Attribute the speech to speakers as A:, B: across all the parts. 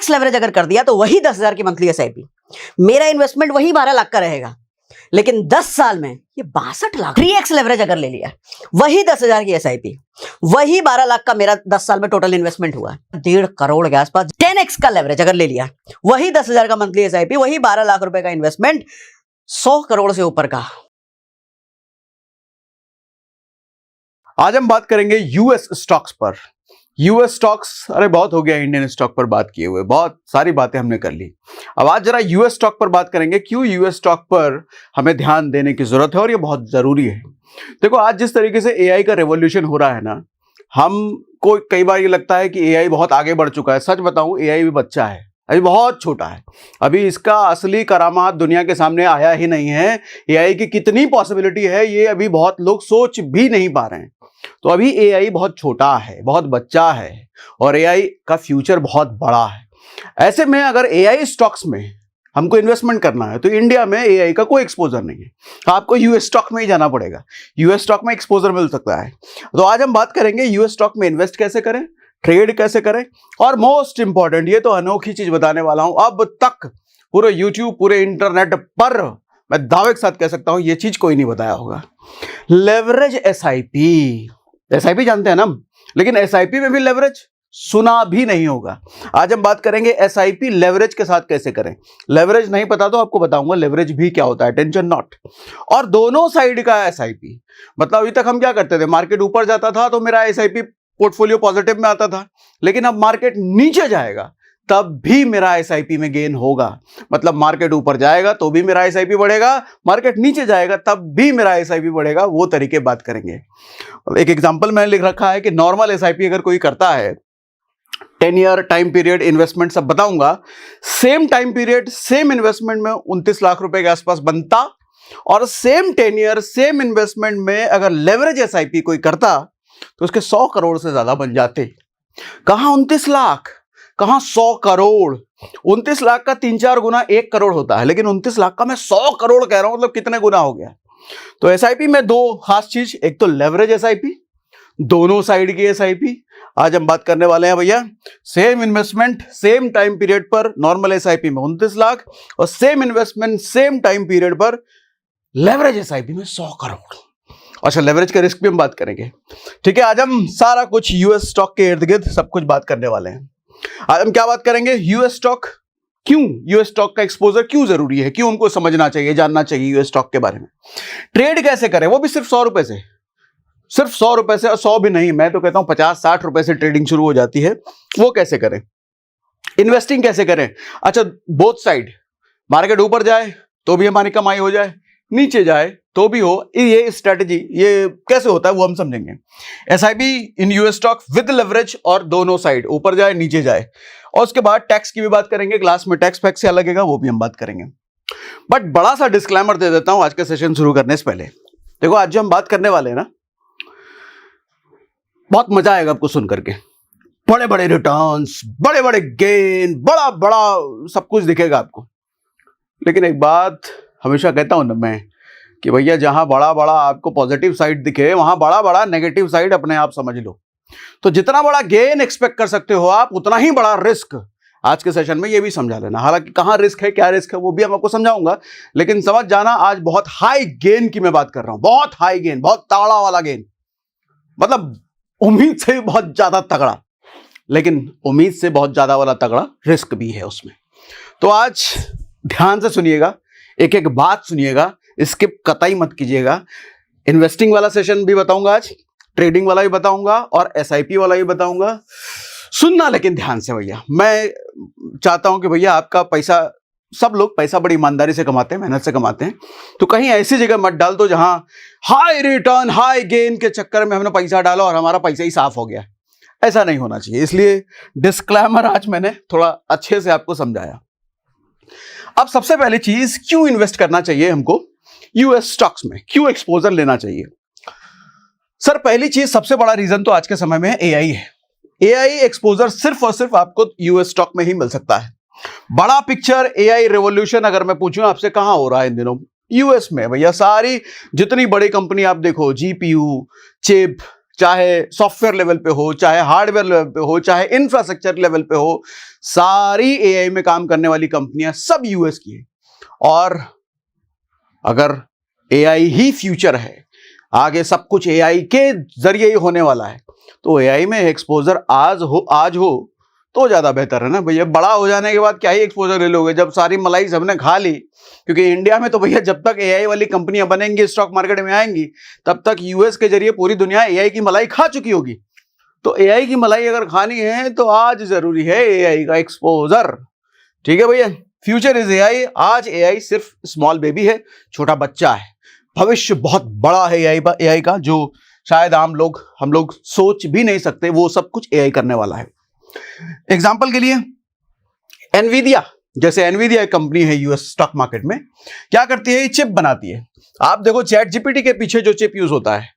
A: 2x leverage अगर कर दिया तो वही 10,000 की मंथली एसआईपी, मेरा इन्वेस्टमेंट वही 12 लाख का रहेगा, लेकिन 10 साल में ये 62 लाख। 3x लेवरेज अगर ले लिया, वही 10,000 की एसआईपी, वही 12 लाख का मेरा 10 साल में टोटल इन्वेस्टमेंट हुआ 1.5 करोड़ के आसपास। 10x का लेवरेज अगर ले लिया, वही 10,000 का मंथली एसआईपी, वही 12 लाख रुपए का इन्वेस्टमेंट, 100 करोड़ से ऊपर का।
B: आज हम बात करेंगे यूएस स्टॉक्स पर। यूएस स्टॉक्स, अरे बहुत हो गया इंडियन स्टॉक पर बात किए हुए, बहुत सारी बातें हमने कर ली। अब आज जरा यूएस स्टॉक पर बात करेंगे, क्यों यूएस स्टॉक पर हमें ध्यान देने की जरूरत है और ये बहुत जरूरी है। देखो, आज जिस तरीके से एआई का रेवोल्यूशन हो रहा है ना, हमको कई बार ये लगता है कि एआई बहुत आगे बढ़ चुका है। सच बताऊं, एआई भी बच्चा है, अभी बहुत छोटा है। अभी इसका असली करामात दुनिया के सामने आया ही नहीं है। एआई की कितनी पॉसिबिलिटी है ये अभी बहुत लोग सोच भी नहीं पा रहे हैं। तो अभी एआई बहुत छोटा है, बहुत बच्चा है, और एआई का फ्यूचर बहुत बड़ा है। ऐसे में अगर एआई स्टॉक्स में हमको इन्वेस्टमेंट करना है तो इंडिया में एआई का कोई एक्सपोजर नहीं है, आपको यूएस स्टॉक में ही जाना पड़ेगा। यूएस स्टॉक में एक्सपोजर मिल सकता है। तो आज हम बात करेंगे यूएस स्टॉक में इन्वेस्ट कैसे करें, ट्रेड कैसे करें, और मोस्ट इंपॉर्टेंट, ये तो अनोखी चीज बताने वाला हूं। अब तक पूरे यूट्यूब, पूरे इंटरनेट पर मैं दावे के साथ कह सकता हूं ये चीज कोई नहीं बताया होगा। लेवरेज एसआईपी, एसआईपी जानते हैं ना, लेकिन एसआईपी में भी लेवरेज सुना भी नहीं होगा। आज हम बात करेंगे एसआईपी लेवरेज के साथ कैसे करें। लेवरेज नहीं पता तो आपको बताऊंगा लेवरेज भी क्या होता है, टेंशन नॉट। और दोनों साइड का एसआईपी, मतलब अभी तक हम क्या करते थे, मार्केट ऊपर जाता था तो मेरा एसआईपी पोर्टफोलियो पॉजिटिव में आता था, लेकिन अब मार्केट नीचे जाएगा तब भी मेरा एसआईपी में गेन होगा। मतलब मार्केट ऊपर जाएगा तो भी मेरा एसआईपी बढ़ेगा, मार्केट नीचे जाएगा तब भी मेरा एसआईपी बढ़ेगा। वो तरीके बात करेंगे। एक एग्जांपल मैंने लिख रखा है कि नॉर्मल एसआईपी अगर कोई करता है, 10 ईयर टाइम पीरियड इन्वेस्टमेंट सब बताऊंगा, same time period same investment में 29 लाख रुपए के आसपास बनता, और सेम 10 ईयर सेम इन्वेस्टमेंट में अगर लेवरेज एसआईपी कोई करता तो उसके 100 करोड़ से ज्यादा बन जाते। कहां 29 लाख, कहां 100 करोड़। 29 लाख का 3-4 गुना 1 करोड़ होता है, लेकिन 29 लाख का मैं 100 करोड़ कह रहा हूं, मतलब कितने गुना हो गया। तो एसआईपी में दो खास चीज, एक तो लेवरेज एसआईपी, दोनों साइड की एसआईपी। आज हम बात करने वाले हैं भैया, same investment same time period पर नॉर्मल एसआईपी में 29 लाख, और same investment same time period पर लेवरेज एसआईपी में 100 करोड़। अच्छा, लेवरेज का रिस्क भी हम बात करेंगे, ठीक है। आज हम सारा कुछ यूएस स्टॉक के इर्द गिर्द सब कुछ बात करने वाले हैं। आज हम क्या बात करेंगे, यूएस स्टॉक, क्यों यूएस स्टॉक का एक्सपोजर क्यों जरूरी है, क्यों हमको समझना चाहिए, जानना चाहिए यूएस स्टॉक के बारे में। ट्रेड कैसे करें, वो भी सिर्फ 100 रुपए से, सिर्फ 100 रुपए से, और 100 भी नहीं, मैं तो कहता हूं 50-60 रुपए से ट्रेडिंग शुरू हो जाती है। वो कैसे करें, इन्वेस्टिंग कैसे करें। अच्छा, बोथ साइड, मार्केट ऊपर जाए तो भी हमारी कमाई हो जाए, नीचे जाए तो भी हो, ये स्ट्रेटजी ये कैसे होता है वो हम समझेंगे। SIP in US stock with leverage, और दोनों साइड ऊपर जाए नीचे जाए। और उसके बाद टैक्स की भी बात करेंगे, क्लास में टैक्स फैक्स क्या लगेगा वो भी हम बात करेंगे। बट बड़ा सा डिस्क्लेमर दे देता हूं आज का सेशन शुरू करने से पहले। देखो, आज जो हम बात करने वाले हैं ना, बहुत मजा आएगा आपको सुन करके। बड़े बड़े रिटर्न्स, बड़े बड़े गेन, बड़ा बड़ा सब कुछ दिखेगा आपको। लेकिन एक बात हमेशा कहता हूं ना मैं, कि भैया जहां बड़ा बड़ा आपको पॉजिटिव साइड दिखे, वहां बड़ा बड़ा नेगेटिव साइड अपने आप समझ लो। तो जितना बड़ा गेन एक्सपेक्ट कर सकते हो आप, उतना ही बड़ा रिस्क। आज के सेशन में ये भी समझा लेना, हालांकि कहां रिस्क है, क्या रिस्क है, वो भी हम आपको समझाऊंगा, लेकिन समझ जाना आज बहुत हाई गेन की मैं बात कर रहा हूं। बहुत हाई गेन, बहुत तगड़ा वाला गेन, मतलब उम्मीद से भी बहुत ज्यादा तगड़ा, लेकिन उम्मीद से बहुत ज्यादा वाला तगड़ा रिस्क भी है उसमें। तो आज ध्यान से सुनिएगा, एक एक बात सुनिएगा, स्किप कतई मत कीजिएगा। इन्वेस्टिंग वाला सेशन भी बताऊंगा आज, ट्रेडिंग वाला भी बताऊंगा, और एसआईपी वाला भी बताऊंगा। सुनना लेकिन ध्यान से भैया। मैं चाहता हूं कि भैया आपका पैसा, सब लोग पैसा बड़ी ईमानदारी से कमाते हैं, मेहनत से कमाते हैं, तो कहीं ऐसी जगह मत डाल दो जहां हाई रिटर्न हाई गेन के चक्कर में हमने पैसा डाला और हमारा पैसा ही साफ हो गया। ऐसा नहीं होना चाहिए, इसलिए डिस्क्लेमर आज मैंने थोड़ा अच्छे से आपको समझाया। अब सबसे पहली चीज, क्यों इन्वेस्ट करना चाहिए हमको यूएस स्टॉक्स में, क्यों एक्सपोजर लेना चाहिए। सर, पहली चीज, सबसे बड़ा रीजन तो आज के समय में एआई है। एआई एक्सपोजर सिर्फ और सिर्फ आपको यूएस स्टॉक में ही मिल सकता है। बड़ा पिक्चर एआई रेवोल्यूशन अगर मैं पूछूं आपसे, कहां हो रहा है इन दिनों, यूएस में। भैया सारी जितनी बड़ी कंपनी आप देखो, जीपीयू, चिप, चाहे सॉफ्टवेयर लेवल पे हो, चाहे हार्डवेयर लेवल पे हो, चाहे इंफ्रास्ट्रक्चर लेवल पे हो, सारी एआई में काम करने वाली कंपनियां सब यूएस की है। और अगर एआई ही फ्यूचर है, आगे सब कुछ एआई के जरिए ही होने वाला है, तो एआई में एक्सपोजर आज हो तो ज्यादा बेहतर है ना भैया। बड़ा हो जाने के बाद क्या ही एक्सपोजर ले लोगे, जब सारी मलाई सबने खा ली। क्योंकि इंडिया में तो भैया जब तक एआई वाली कंपनियां बनेंगी, स्टॉक मार्केट में आएंगी, तब तक यूएस के जरिए पूरी दुनिया एआई की मलाई खा चुकी होगी। तो एआई की मलाई अगर खानी है तो आज जरूरी है एआई का एक्सपोजर। ठीक है भैया, फ्यूचर इज एआई। आज एआई सिर्फ स्मॉल बेबी है, छोटा बच्चा है। भविष्य बहुत बड़ा है एआई का, जो शायद हम लोग सोच भी नहीं सकते। वो सब कुछ एआई करने वाला है। एग्जाम्पल के लिए एनवीडिया, जैसे एनवीडिया एक कंपनी है यूएस स्टॉक मार्केट में, क्या करती है? चिप बनाती है। आप देखो चैट जीपीटी के पीछे जो चिप यूज होता है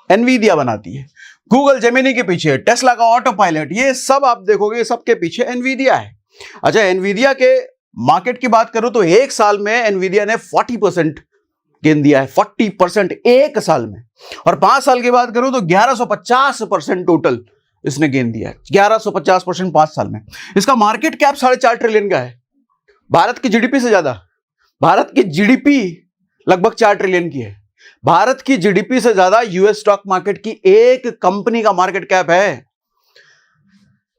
B: एनवीडिया बनाती है। गूगल जेमिनी के पीछे, टेस्ला का ऑटो पायलट, ये सब आप देखोगे सबके पीछे एनवीडिया है। अच्छा, एनवीडिया के मार्केट की बात करूं तो एक साल में एनवीडिया ने 40% गेन दिया है, 40% एक साल में। और 5 साल की बात करूं तो 1150% टोटल इसने गेन दिया है, 1150% 5 साल में। इसका मार्केट कैप 4.5 ट्रिलियन का है, भारत की जीडीपी से ज्यादा। भारत की जीडीपी लगभग 4 ट्रिलियन की है। भारत की जीडीपी से ज्यादा यूएस स्टॉक मार्केट की एक कंपनी का मार्केट कैप है।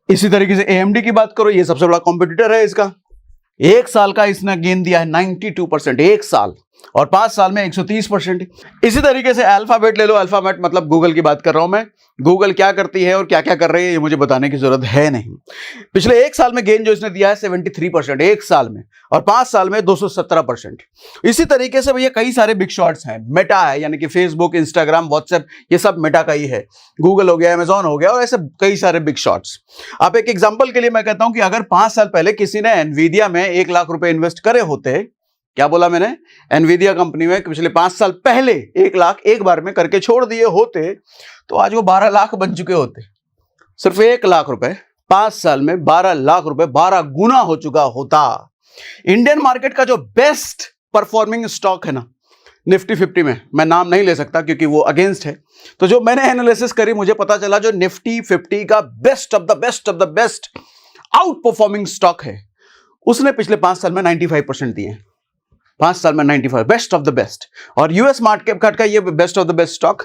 B: इसी तरीके से एएमडी की बात करो, ये सबसे बड़ा कॉम्पिटिटर है इसका। एक साल का इसने गेन दिया है 92% एक साल, और 5 साल में 130%। इसी तरीके से अल्फाबेट ले लो। अल्फाबेट मतलब गूगल की बात कर रहा हूं मैं। गूगल क्या करती है और क्या क्या कर रही है ये मुझे बताने की जरूरत है नहीं। पिछले एक साल में गेन जो इसने दिया है 73% एक साल में, और 5 साल में 217%। इसी तरीके से भैया कई सारे बिग शॉट्स हैं। मेटा है, यानी कि फेसबुक, इंस्टाग्राम, व्हाट्सएप, ये सब मेटा का ही है। गूगल हो गया, अमेजॉन हो गया, और ऐसे कई सारे बिग शॉट्स। आप एक एग्जाम्पल के लिए मैं कहता हूं कि अगर 5 साल पहले किसी ने एनवीडिया में 1 लाख रुपए इन्वेस्ट करे होते, क्या बोला मैंने, एनवीडिया कंपनी में पिछले 5 साल पहले 1 लाख एक बार में करके छोड़ दिए होते, तो आज वो 12 लाख बन चुके होते। सिर्फ 1 लाख रुपए 5 साल में 12 लाख रुपए, 12 गुना हो चुका होता। इंडियन मार्केट का जो बेस्ट परफॉर्मिंग स्टॉक है ना, निफ्टी 50 में, मैं नाम नहीं ले सकता क्योंकि वो अगेंस्ट है, तो जो मैंने एनालिसिस करी मुझे पता चला जो निफ्टी 50 का best of the best out performing stock है, उसने पिछले 5 साल में 95% दिए। 5 साल में 95, बेस्ट ऑफ द बेस्ट। और यूएस मार्केट कैप का ये best of the best stock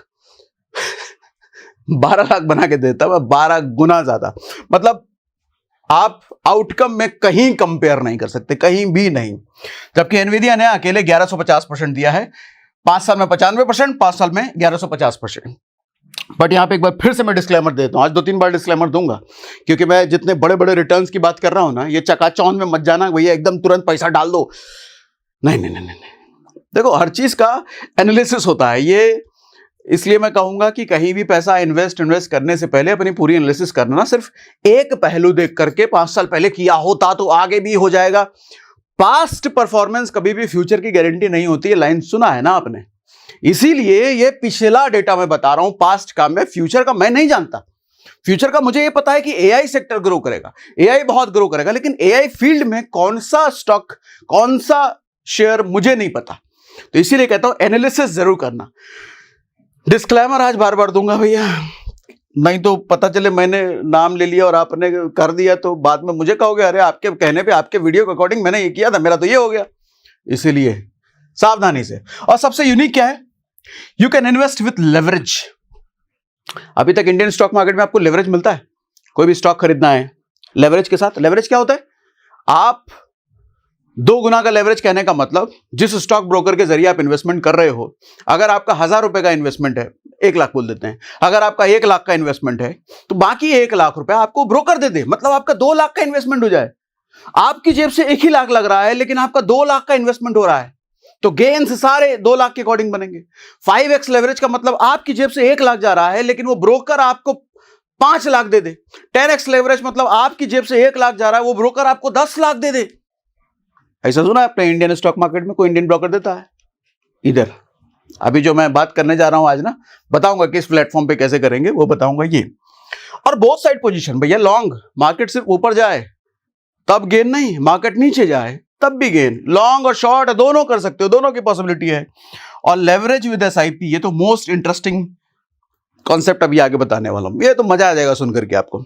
B: 12 lakh बना के देता है, 12 गुना ज्यादा। मतलब आप आउटकम में कहीं कंपेयर नहीं कर सकते, कहीं भी नहीं। जबकि एनवीडिया ने अकेले 1150% दिया है, 5 साल में 95%, 5 साल में 1150%। बट यहां पे एक बार फिर से मैं डिस्क्लेमर देता हूं, आज 2-3 बार डिस्क्लेमर दूंगा, क्योंकि मैं जितने बड़े बड़े रिटर्न्स की बात कर रहा हूं ना, ये चकाचौंध में मत जाना भैया एकदम तुरंत पैसा डाल दो। नहीं। देखो, हर चीज का एनालिसिस होता है। ये इसलिए मैं कहूंगा कि कहीं भी पैसा इन्वेस्ट करने से पहले अपनी पूरी एनालिसिस करना ना, सिर्फ एक पहलू देख करके 5 साल पहले किया होता तो आगे भी हो जाएगा। पास्ट परफॉर्मेंस कभी भी फ्यूचर की गारंटी नहीं होती है, लाइन सुना है ना आपने। इसीलिए ये पिछला डेटा मैं बता रहा हूं, पास्ट का। मैं फ्यूचर का मैं नहीं जानता। फ्यूचर का मुझे ये पता है कि एआई सेक्टर ग्रो करेगा, एआई बहुत ग्रो करेगा, लेकिन एआई फील्ड में कौन सा स्टॉक, कौन सा शेयर, मुझे नहीं पता। तो इसीलिए कहता हूं एनालिसिस जरूर करना। डिस्क्लेमर आज बार बार दूंगा भैया, नहीं तो पता चले मैंने नाम ले लिया और आपने कर दिया तो बाद में मुझे कहोगे अरे आपके कहने पे, आपके वीडियो के अकॉर्डिंग मैंने ये किया था, मेरा तो ये हो गया। इसीलिए सावधानी से। और सबसे यूनिक क्या है, you can invest with leverage. अभी तक इंडियन स्टॉक मार्केट में आपको लेवरेज मिलता है, कोई भी स्टॉक खरीदना है लेवरेज के साथ। लेवरेज क्या होता है? आप 2 गुना का लेवरेज कहने का मतलब, जिस स्टॉक ब्रोकर के जरिए आप इन्वेस्टमेंट कर रहे हो, अगर आपका 1000 रुपए का इन्वेस्टमेंट है, 1 लाख बोल देते हैं, अगर आपका 1 लाख का इन्वेस्टमेंट है, तो बाकी 1 लाख रुपए आपको ब्रोकर दे दे, मतलब आपका 2 लाख का इन्वेस्टमेंट हो जाए। आपकी जेब से 1 ही लाख लग रहा है, लेकिन आपका 2 लाख का इन्वेस्टमेंट हो रहा है, तो गेन्स सारे 2 लाख के अकॉर्डिंग बनेंगे। 5x लेवरेज का मतलब आपकी जेब से 1 लाख जा रहा है, लेकिन वो ब्रोकर आपको 5 लाख दे दे। 10x लेवरेज मतलब आपकी जेब से 1 लाख जा रहा है, वो ब्रोकर आपको 10 लाख दे दे। ऐसा सुना है आपने? इंडियन स्टॉक मार्केट में कोई इंडियन ब्रोकर देता है? इधर अभी जो मैं बात करने जा रहा हूं आज ना, बताऊंगा किस प्लेटफॉर्म पे कैसे करेंगे, वो बताऊंगा ये। और बोथ साइड पोजीशन भैया, लॉन्ग मार्केट सिर्फ ऊपर जाए तब गेन नहीं, मार्केट नीचे जाए तब भी गेन। लॉन्ग और शॉर्ट दोनों कर सकते हो, दोनों की पॉसिबिलिटी है। और लेवरेज विद एसआईपी, ये तो मोस्ट इंटरेस्टिंग कॉन्सेप्ट अभी आगे बताने वाला हूं, ये तो मजा आ जाएगा सुन करके आपको।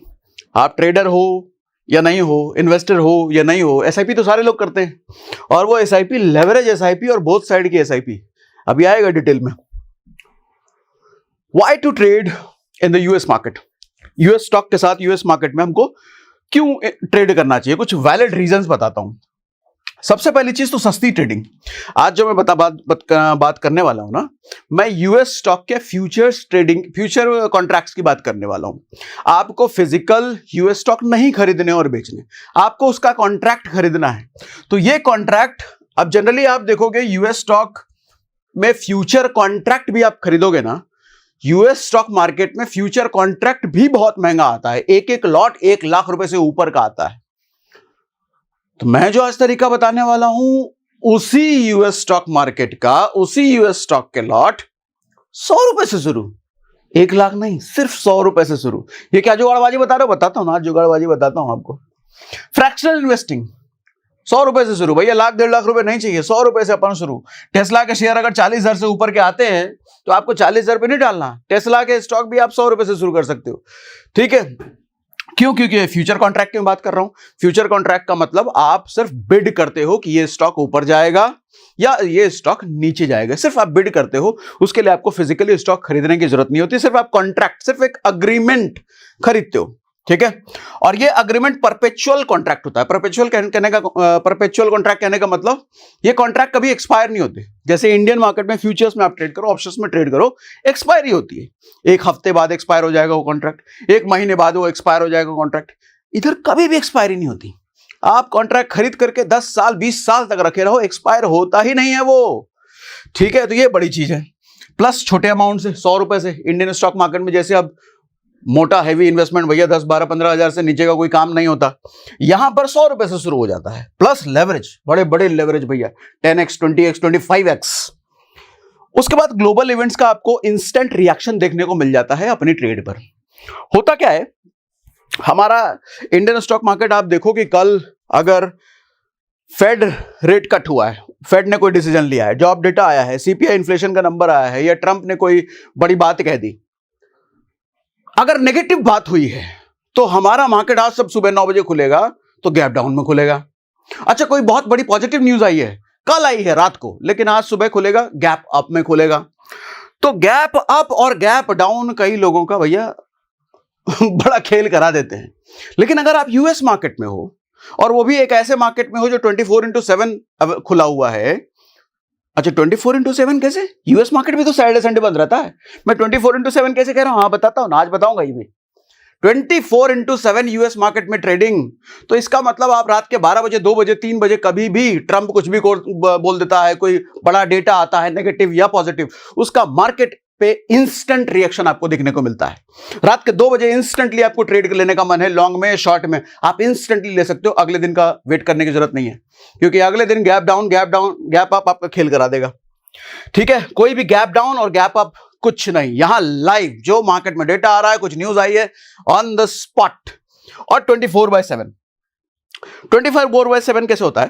B: आप ट्रेडर हो या नहीं हो, इन्वेस्टर हो या नहीं हो, एसआईपी तो सारे लोग करते हैं, और वो एसआईपी लेवरेज एसआईपी और बोथ साइड की एसआईपी अभी आएगा डिटेल में। Why to trade in the US market, US stock के साथ यूएस मार्केट में हमको क्यों ट्रेड करना चाहिए, कुछ वैलिड रीजंस बताता हूं। सबसे पहली चीज तो सस्ती ट्रेडिंग। आज जो मैं बात करने वाला हूं ना, मैं यूएस स्टॉक के फ्यूचर्स ट्रेडिंग, फ्यूचर कॉन्ट्रैक्ट्स की बात करने वाला हूं। आपको फिजिकल यूएस स्टॉक नहीं खरीदने और बेचने, आपको उसका कॉन्ट्रैक्ट खरीदना है। तो ये कॉन्ट्रैक्ट, अब जनरली आप देखोगे यूएस स्टॉक में फ्यूचर कॉन्ट्रैक्ट भी आप खरीदोगे ना, यूएस स्टॉक मार्केट में फ्यूचर कॉन्ट्रैक्ट भी बहुत महंगा आता है, एक एक लॉट 1 लाख रुपए से ऊपर का आता है। तो मैं जो आज तरीका बताने वाला हूं, उसी यूएस स्टॉक मार्केट का, उसी यूएस स्टॉक के लॉट 100 रुपए से शुरू, 1 लाख नहीं, सिर्फ 100 रुपए से शुरू। ये क्या जुगाड़बाजी बता रहे हो, बताता हूं ना, आज जुगाड़बाजी बताता हूं आपको। फ्रैक्शनल इन्वेस्टिंग 100 रुपए से शुरू, भैया 1 लाख 1.5 लाख रुपए नहीं चाहिए, 100 रुपए से अपन शुरू। टेस्ला के शेयर अगर 40,000 से ऊपर के आते हैं तो आपको 40,000 रुपए नहीं डालना, टेस्ला के स्टॉक भी आप 100 रुपए से शुरू कर सकते हो, ठीक है। क्यों? क्योंकि फ्यूचर कॉन्ट्रैक्ट की बात कर रहा हूं। फ्यूचर कॉन्ट्रैक्ट का मतलब आप सिर्फ बिड करते हो कि ये स्टॉक ऊपर जाएगा या ये स्टॉक नीचे जाएगा, सिर्फ आप बिड करते हो। उसके लिए आपको फिजिकली स्टॉक खरीदने की जरूरत नहीं होती, सिर्फ आप कॉन्ट्रैक्ट, सिर्फ एक अग्रीमेंट खरीदते हो, ठीक है। और ये अग्रीमेंट परपेचुअल कॉन्ट्रैक्ट होता है। परपेचुअल कॉन्ट्रैक्ट कहने का मतलब ये कॉन्ट्रैक्ट कभी एक्सपायर नहीं होते। जैसे इंडियन मार्केट में फ्यूचर्स में आप ट्रेड करो, ऑप्शंस में ट्रेड करो, एक्सपायरी होती है, 1 हफ्ते बाद एक्सपायर हो जाएगा वो कॉन्ट्रैक्ट, 1 महीने बाद वो एक्सपायर हो जाएगा कॉन्ट्रैक्ट। इधर कभी भी एक्सपायरी नहीं होती। आप कॉन्ट्रैक्ट खरीद करके 10 साल 20 साल तक रखे रहो, एक्सपायर होता ही नहीं है वो, ठीक है। तो ये बड़ी चीज है। प्लस छोटे अमाउंट से, 100 रुपए से इंडियन स्टॉक मार्केट में, जैसे अब मोटा हैवी इन्वेस्टमेंट भैया 10, 12, 15 हजार से नीचे का कोई काम नहीं होता, यहां पर 100 रुपए से शुरू हो जाता है। प्लस लेवरेज, बड़े बड़े लेवरेज भैया, 10x 20x 25x। उसके बाद ग्लोबल इवेंट्स का आपको इंस्टेंट रिएक्शन देखने को मिल जाता है अपनी ट्रेड पर। होता क्या है, हमारा इंडियन स्टॉक मार्केट आप देखो कि कल अगर फेड रेट कट हुआ है, फेड ने कोई डिसीजन लिया है, जॉब डेटा आया है, सीपीआई इन्फ्लेशन का नंबर आया है, या ट्रंप ने कोई बड़ी बात कह दी, अगर नेगेटिव बात हुई है तो हमारा मार्केट आज सब सुबह 9 बजे खुलेगा तो गैप डाउन में खुलेगा। अच्छा, कोई बहुत बड़ी पॉजिटिव न्यूज आई है, कल आई है रात को, लेकिन आज सुबह खुलेगा गैप अप में खुलेगा। तो गैप अप और गैप डाउन कई लोगों का भैया बड़ा खेल करा देते हैं। लेकिन अगर आप यूएस मार्केट में हो, और वो भी एक ऐसे मार्केट में हो जो 24/7 खुला हुआ है। अच्छा, 24/7 कैसे? यूएस मार्केट भी तो सैटरडे संडे बंद रहता है। मैं 24/7 कैसे कह रहा हूं? हाँ बताता हूं ना, आज बताऊंगा। ये भी 24/7 यूएस मार्केट में ट्रेडिंग, तो इसका मतलब आप रात के 12 बजे 2 बजे 3 बजे कभी भी ट्रंप कुछ भी बोल देता है, कोई बड़ा डेटा आता है नेगेटिव या पॉजिटिव, उसका मार्केट पे इंस्टेंट रिएक्शन आपको देखने को मिलता है। रात के 2 बजे इंस्टेंटली आपको ट्रेड लेने का मन है, लॉन्ग में शॉर्ट में, आप इंस्टेंटली ले सकते हो, अगले दिन का वेट करने की जरूरत नहीं है, क्योंकि अगले दिन गैप डाउन गैप अप आपका खेल करा देगा, ठीक है। कोई भी गैप डाउन और गैप अप कुछ नहीं, यहां लाइव जो मार्केट में डेटा आ रहा है, कुछ न्यूज आई है, ऑन द स्पॉट। और 24/7 कैसे होता है?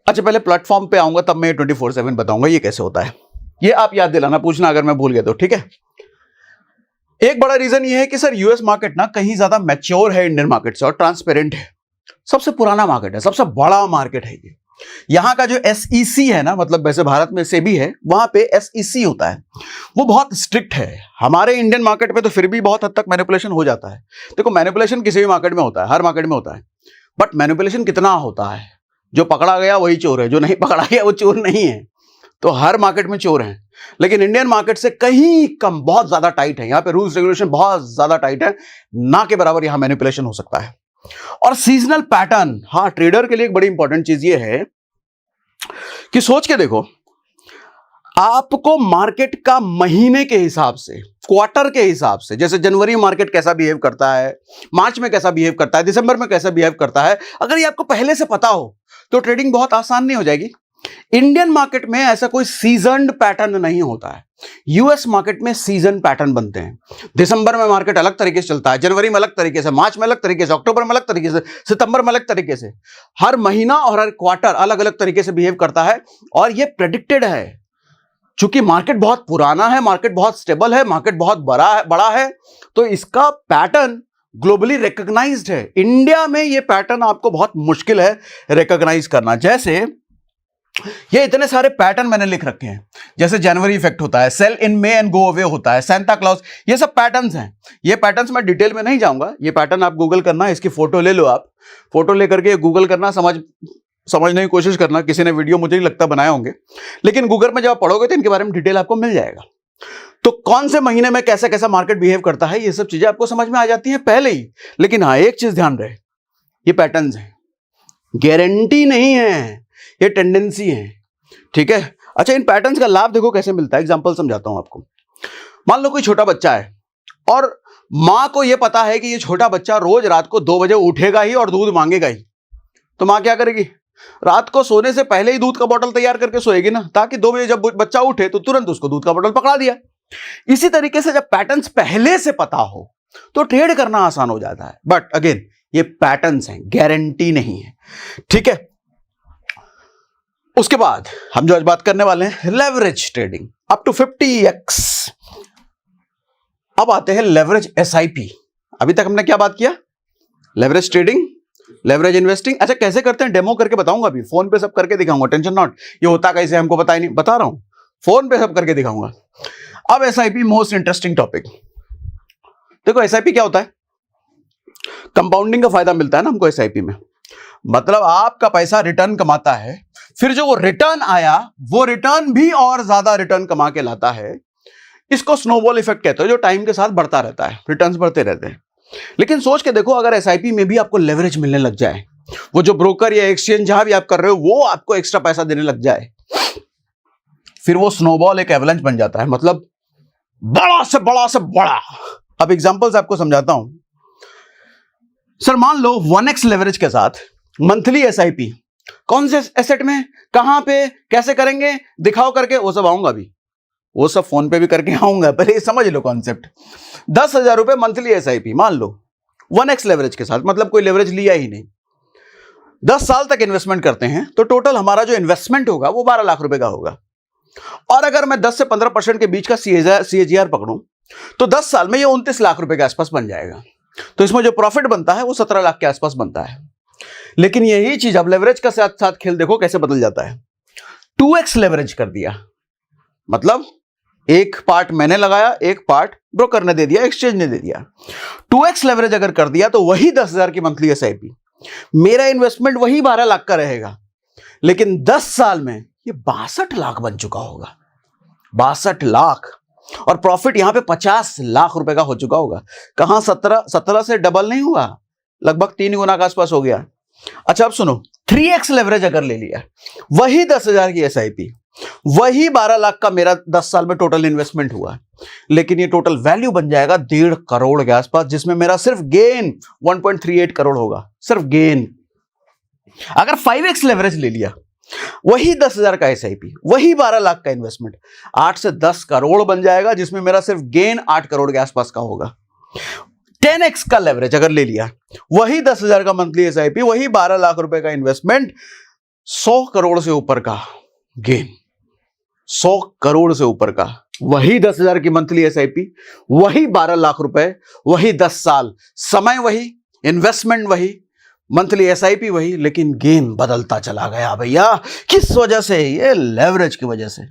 B: अच्छा, पहले प्लेटफॉर्म पे आऊंगा तब मैं 24/7 बताऊंगा ये कैसे होता है। ये आप याद दिलाना, पूछना अगर मैं भूल गया तो, ठीक है। एक बड़ा रीजन ये है कि सर यूएस मार्केट ना कहीं ज्यादा मैच्योर है इंडियन मार्केट से और ट्रांसपेरेंट है, सबसे पुराना मार्केट है, सबसे बड़ा मार्केट है ये। यहां का जो एसईसी है ना, मतलब वैसे भारत में सेबी है, वहां पे एसईसी होता है, वो बहुत स्ट्रिक्ट है। हमारे इंडियन मार्केट में तो फिर भी बहुत हद तक मैनिपुलेशन हो जाता है। देखो, मैनिपुलेशन किसी भी मार्केट में होता है, हर मार्केट में होता है, बट मैनिपुलेशन कितना होता है? जो पकड़ा गया वही चोर है, जो नहीं पकड़ा गया वो चोर नहीं है। तो हर मार्केट में चोर हैं, लेकिन इंडियन मार्केट से कहीं कम, बहुत ज्यादा टाइट है। यहां पे रूल्स रेगुलेशन बहुत ज्यादा टाइट है, ना के बराबर यहां मैनिपुलेशन हो सकता है। और सीजनल पैटर्न, हाँ, ट्रेडर के लिए एक बड़ी इंपॉर्टेंट चीज ये है कि सोच के देखो, आपको मार्केट का महीने के हिसाब से, क्वार्टर के हिसाब से, जैसे जनवरी मार्केट कैसा बिहेव करता है, मार्च में कैसा बिहेव करता है, दिसंबर में कैसा बिहेव करता है, अगर ये आपको पहले से पता हो तो ट्रेडिंग बहुत आसान नहीं हो जाएगी। इंडियन मार्केट में ऐसा कोई सीजनड पैटर्न नहीं होता है। यूएस मार्केट में सीजन पैटर्न बनते हैं। दिसंबर में मार्केट अलग तरीके से चलता है, जनवरी में अलग तरीके से, मार्च में अलग तरीके से, अक्टूबर में अलग तरीके से, सितंबर में अलग तरीके से। हर महीना और हर क्वार्टर अलग अलग तरीके से बिहेव करता है, और ये प्रेडिक्टेड है। चूंकि मार्केट बहुत पुराना है, मार्केट बहुत स्टेबल है, मार्केट बहुत बड़ा है, तो इसका पैटर्न ग्लोबली रिकॉग्नाइज्ड है। इंडिया में ये पैटर्न आपको बहुत मुश्किल है रिकॉग्नाइज करना। जैसे ये इतने सारे पैटर्न मैंने लिख रखे हैं, जैसे जनवरी इफेक्ट होता है, sell in May and go away होता है, सांता क्लॉज, ये सब पैटर्न्स हैं। ये पैटर्न्स मैं डिटेल में नहीं जाऊंगा, ये पैटर्न आप गूगल करना, इसकी फोटो ले लो, आप फोटो लेकर के गूगल करना, समझने की कोशिश करना। किसी ने वीडियो मुझे नहीं लगता बनाया होंगे, लेकिन गूगल में जब आप पढ़ोगे तो इनके बारे में डिटेल आपको मिल जाएगा। तो कौन से महीने में कैसा कैसा मार्केट बिहेव करता है, ये सब चीजें आपको समझ में आ जाती हैं पहले ही। लेकिन हाँ, एक चीज ध्यान रहे, ये पैटर्न्स हैं, गारंटी नहीं है, ये टेंडेंसी है, ठीक है। अच्छा, इन पैटर्न्स का लाभ देखो कैसे मिलता है, एग्जांपल समझाता हूं आपको। मान लो कोई छोटा बच्चा है और मां को यह पता है कि ये छोटा बच्चा रोज रात को 2 बजे उठेगा ही और दूध मांगेगा ही, तो मां क्या करेगी, रात को सोने से पहले ही दूध का बोतल तैयार करके सोएगी ना, ताकि 2 बजे जब बच्चा उठे तो तुरंत उसको दूध का बोतल पकड़ा दिया। इसी तरीके से जब पैटर्न्स पहले से पता हो तो ट्रेड करना आसान हो जाता है। बट अगेन, ये पैटर्न्स हैं, गारंटी नहीं है, ठीक है। उसके बाद हम जो आज बात करने वाले हैं, leverage trading up to 50x। अब आते हैं लेवरेज एसआईपी। अभी तक हमने क्या बात किया, लेवरेज ट्रेडिंग, लेवरेज इन्वेस्टिंग। अच्छा, कैसे करते हैं डेमो करके बताऊंगा, अभी फोन पे सब करके दिखाऊंगा, टेंशन नॉट। ये होता कैसे हमको पता ही नहीं, बता रहा हूं, फोन पे सब करके दिखाऊंगा। अब एसआईपी मोस्ट इंटरेस्टिंग टॉपिक। देखो एसआईपी क्या होता है, कंपाउंडिंग का फायदा मिलता है ना हमको एसआईपी में। मतलब आपका पैसा रिटर्न कमाता है, फिर जो वो रिटर्न आया वो रिटर्न भी और ज्यादा रिटर्न कमा के लाता है। इसको स्नोबॉल इफेक्ट कहते हैं, जो टाइम के साथ बढ़ता रहता है, रिटर्न्स बढ़ते रहते हैं। लेकिन सोच के देखो, अगर एसआईपी में भी आपको लेवरेज मिलने लग जाए, वो जो ब्रोकर या एक्सचेंज जहां भी आप कर रहे हो वो आपको एक्स्ट्रा पैसा देने लग जाए, फिर वो स्नोबॉल एक एवलांच बन जाता है, मतलब बड़ा से बड़ा से बड़ा। अब एग्जांपल्स आपको समझाता हूं। सर मान लो 1x लेवरेज के साथ मंथली एसआईपी, कौन से एसेट में, कहां पे, कैसे करेंगे, दिखाओ करके, वो सब आऊंगा अभी, वो सब फोन पे भी करके आऊंगा, पहले ये समझ लो कॉन्सेप्ट। 10,000 रुपए मंथली एसआईपी मान लो 1x लेवरेज के साथ, मतलब कोई लेवरेज लिया ही नहीं, 10 साल तक इन्वेस्टमेंट करते हैं तो टोटल हमारा जो इन्वेस्टमेंट होगा वो 12 लाख रुपए का होगा। और अगर मैं 10 से 15% के बीच का CAGR पकड़ूं तो 10 साल में ये 29 लाख रुपए के आसपास बन जाएगा। तो इसमें जो प्रॉफिट बनता है वो 17 लाख के आसपास बनता है। लेकिन यही चीज अब लेवरेज का साथ साथ खेल देखो कैसे बदल जाता है। 2x लेवरेज कर दिया, मतलब एक पार्ट मैंने लगाया, एक पार्ट ब्रोकर ने दे दिया, एक्सचेंज ने दे दिया। 2x लेवरेज अगर कर दिया तो वही 10,000 की मंथली एसआईपी, मेरा इन्वेस्टमेंट वही 12 लाख का रहेगा, लेकिन 10 साल में ये 62 लाख बन चुका होगा, 62 लाख। और प्रॉफिट यहां पे 50 लाख रुपए का हो चुका होगा। कहां 17 से डबल नहीं हुआ, लगभग 3 गुना के आसपास हो गया। अच्छा अब सुनो, 3x लेवरेज अगर ले लिया, वही 10,000 की एसआईपी, वही 12 लाख का मेरा 10 साल में टोटल इन्वेस्टमेंट हुआ, लेकिन ये टोटल वैल्यू बन जाएगा 1.5 करोड़ के आसपास, जिसमें मेरा सिर्फ गेन 1.38 करोड़ होगा, सिर्फ गेन। अगर 5x लेवरेज ले लिया, वही 10,000 का एसआईपी, वही 12 लाख का इन्वेस्टमेंट, 8 से 10 करोड़ बन जाएगा, जिसमें मेरा सिर्फ गेन 8 करोड़ के आसपास का होगा। 10x का लेवरेज अगर ले लिया, वही 10,000 का मंथली एसआईपी, वही 12 लाख रुपए का इन्वेस्टमेंट, 100 करोड़ से ऊपर का गेन, 100 करोड़ से ऊपर का, वही 10,000 की मंथली एसआईपी, वही 12 लाख रुपए, वही 10 साल, समय वही, इन्वेस्टमेंट वही, मंथली एसआईपी वही, लेकिन गेन बदलता चला गया भैया। किस वजह से? ये लेवरेज की वजह से,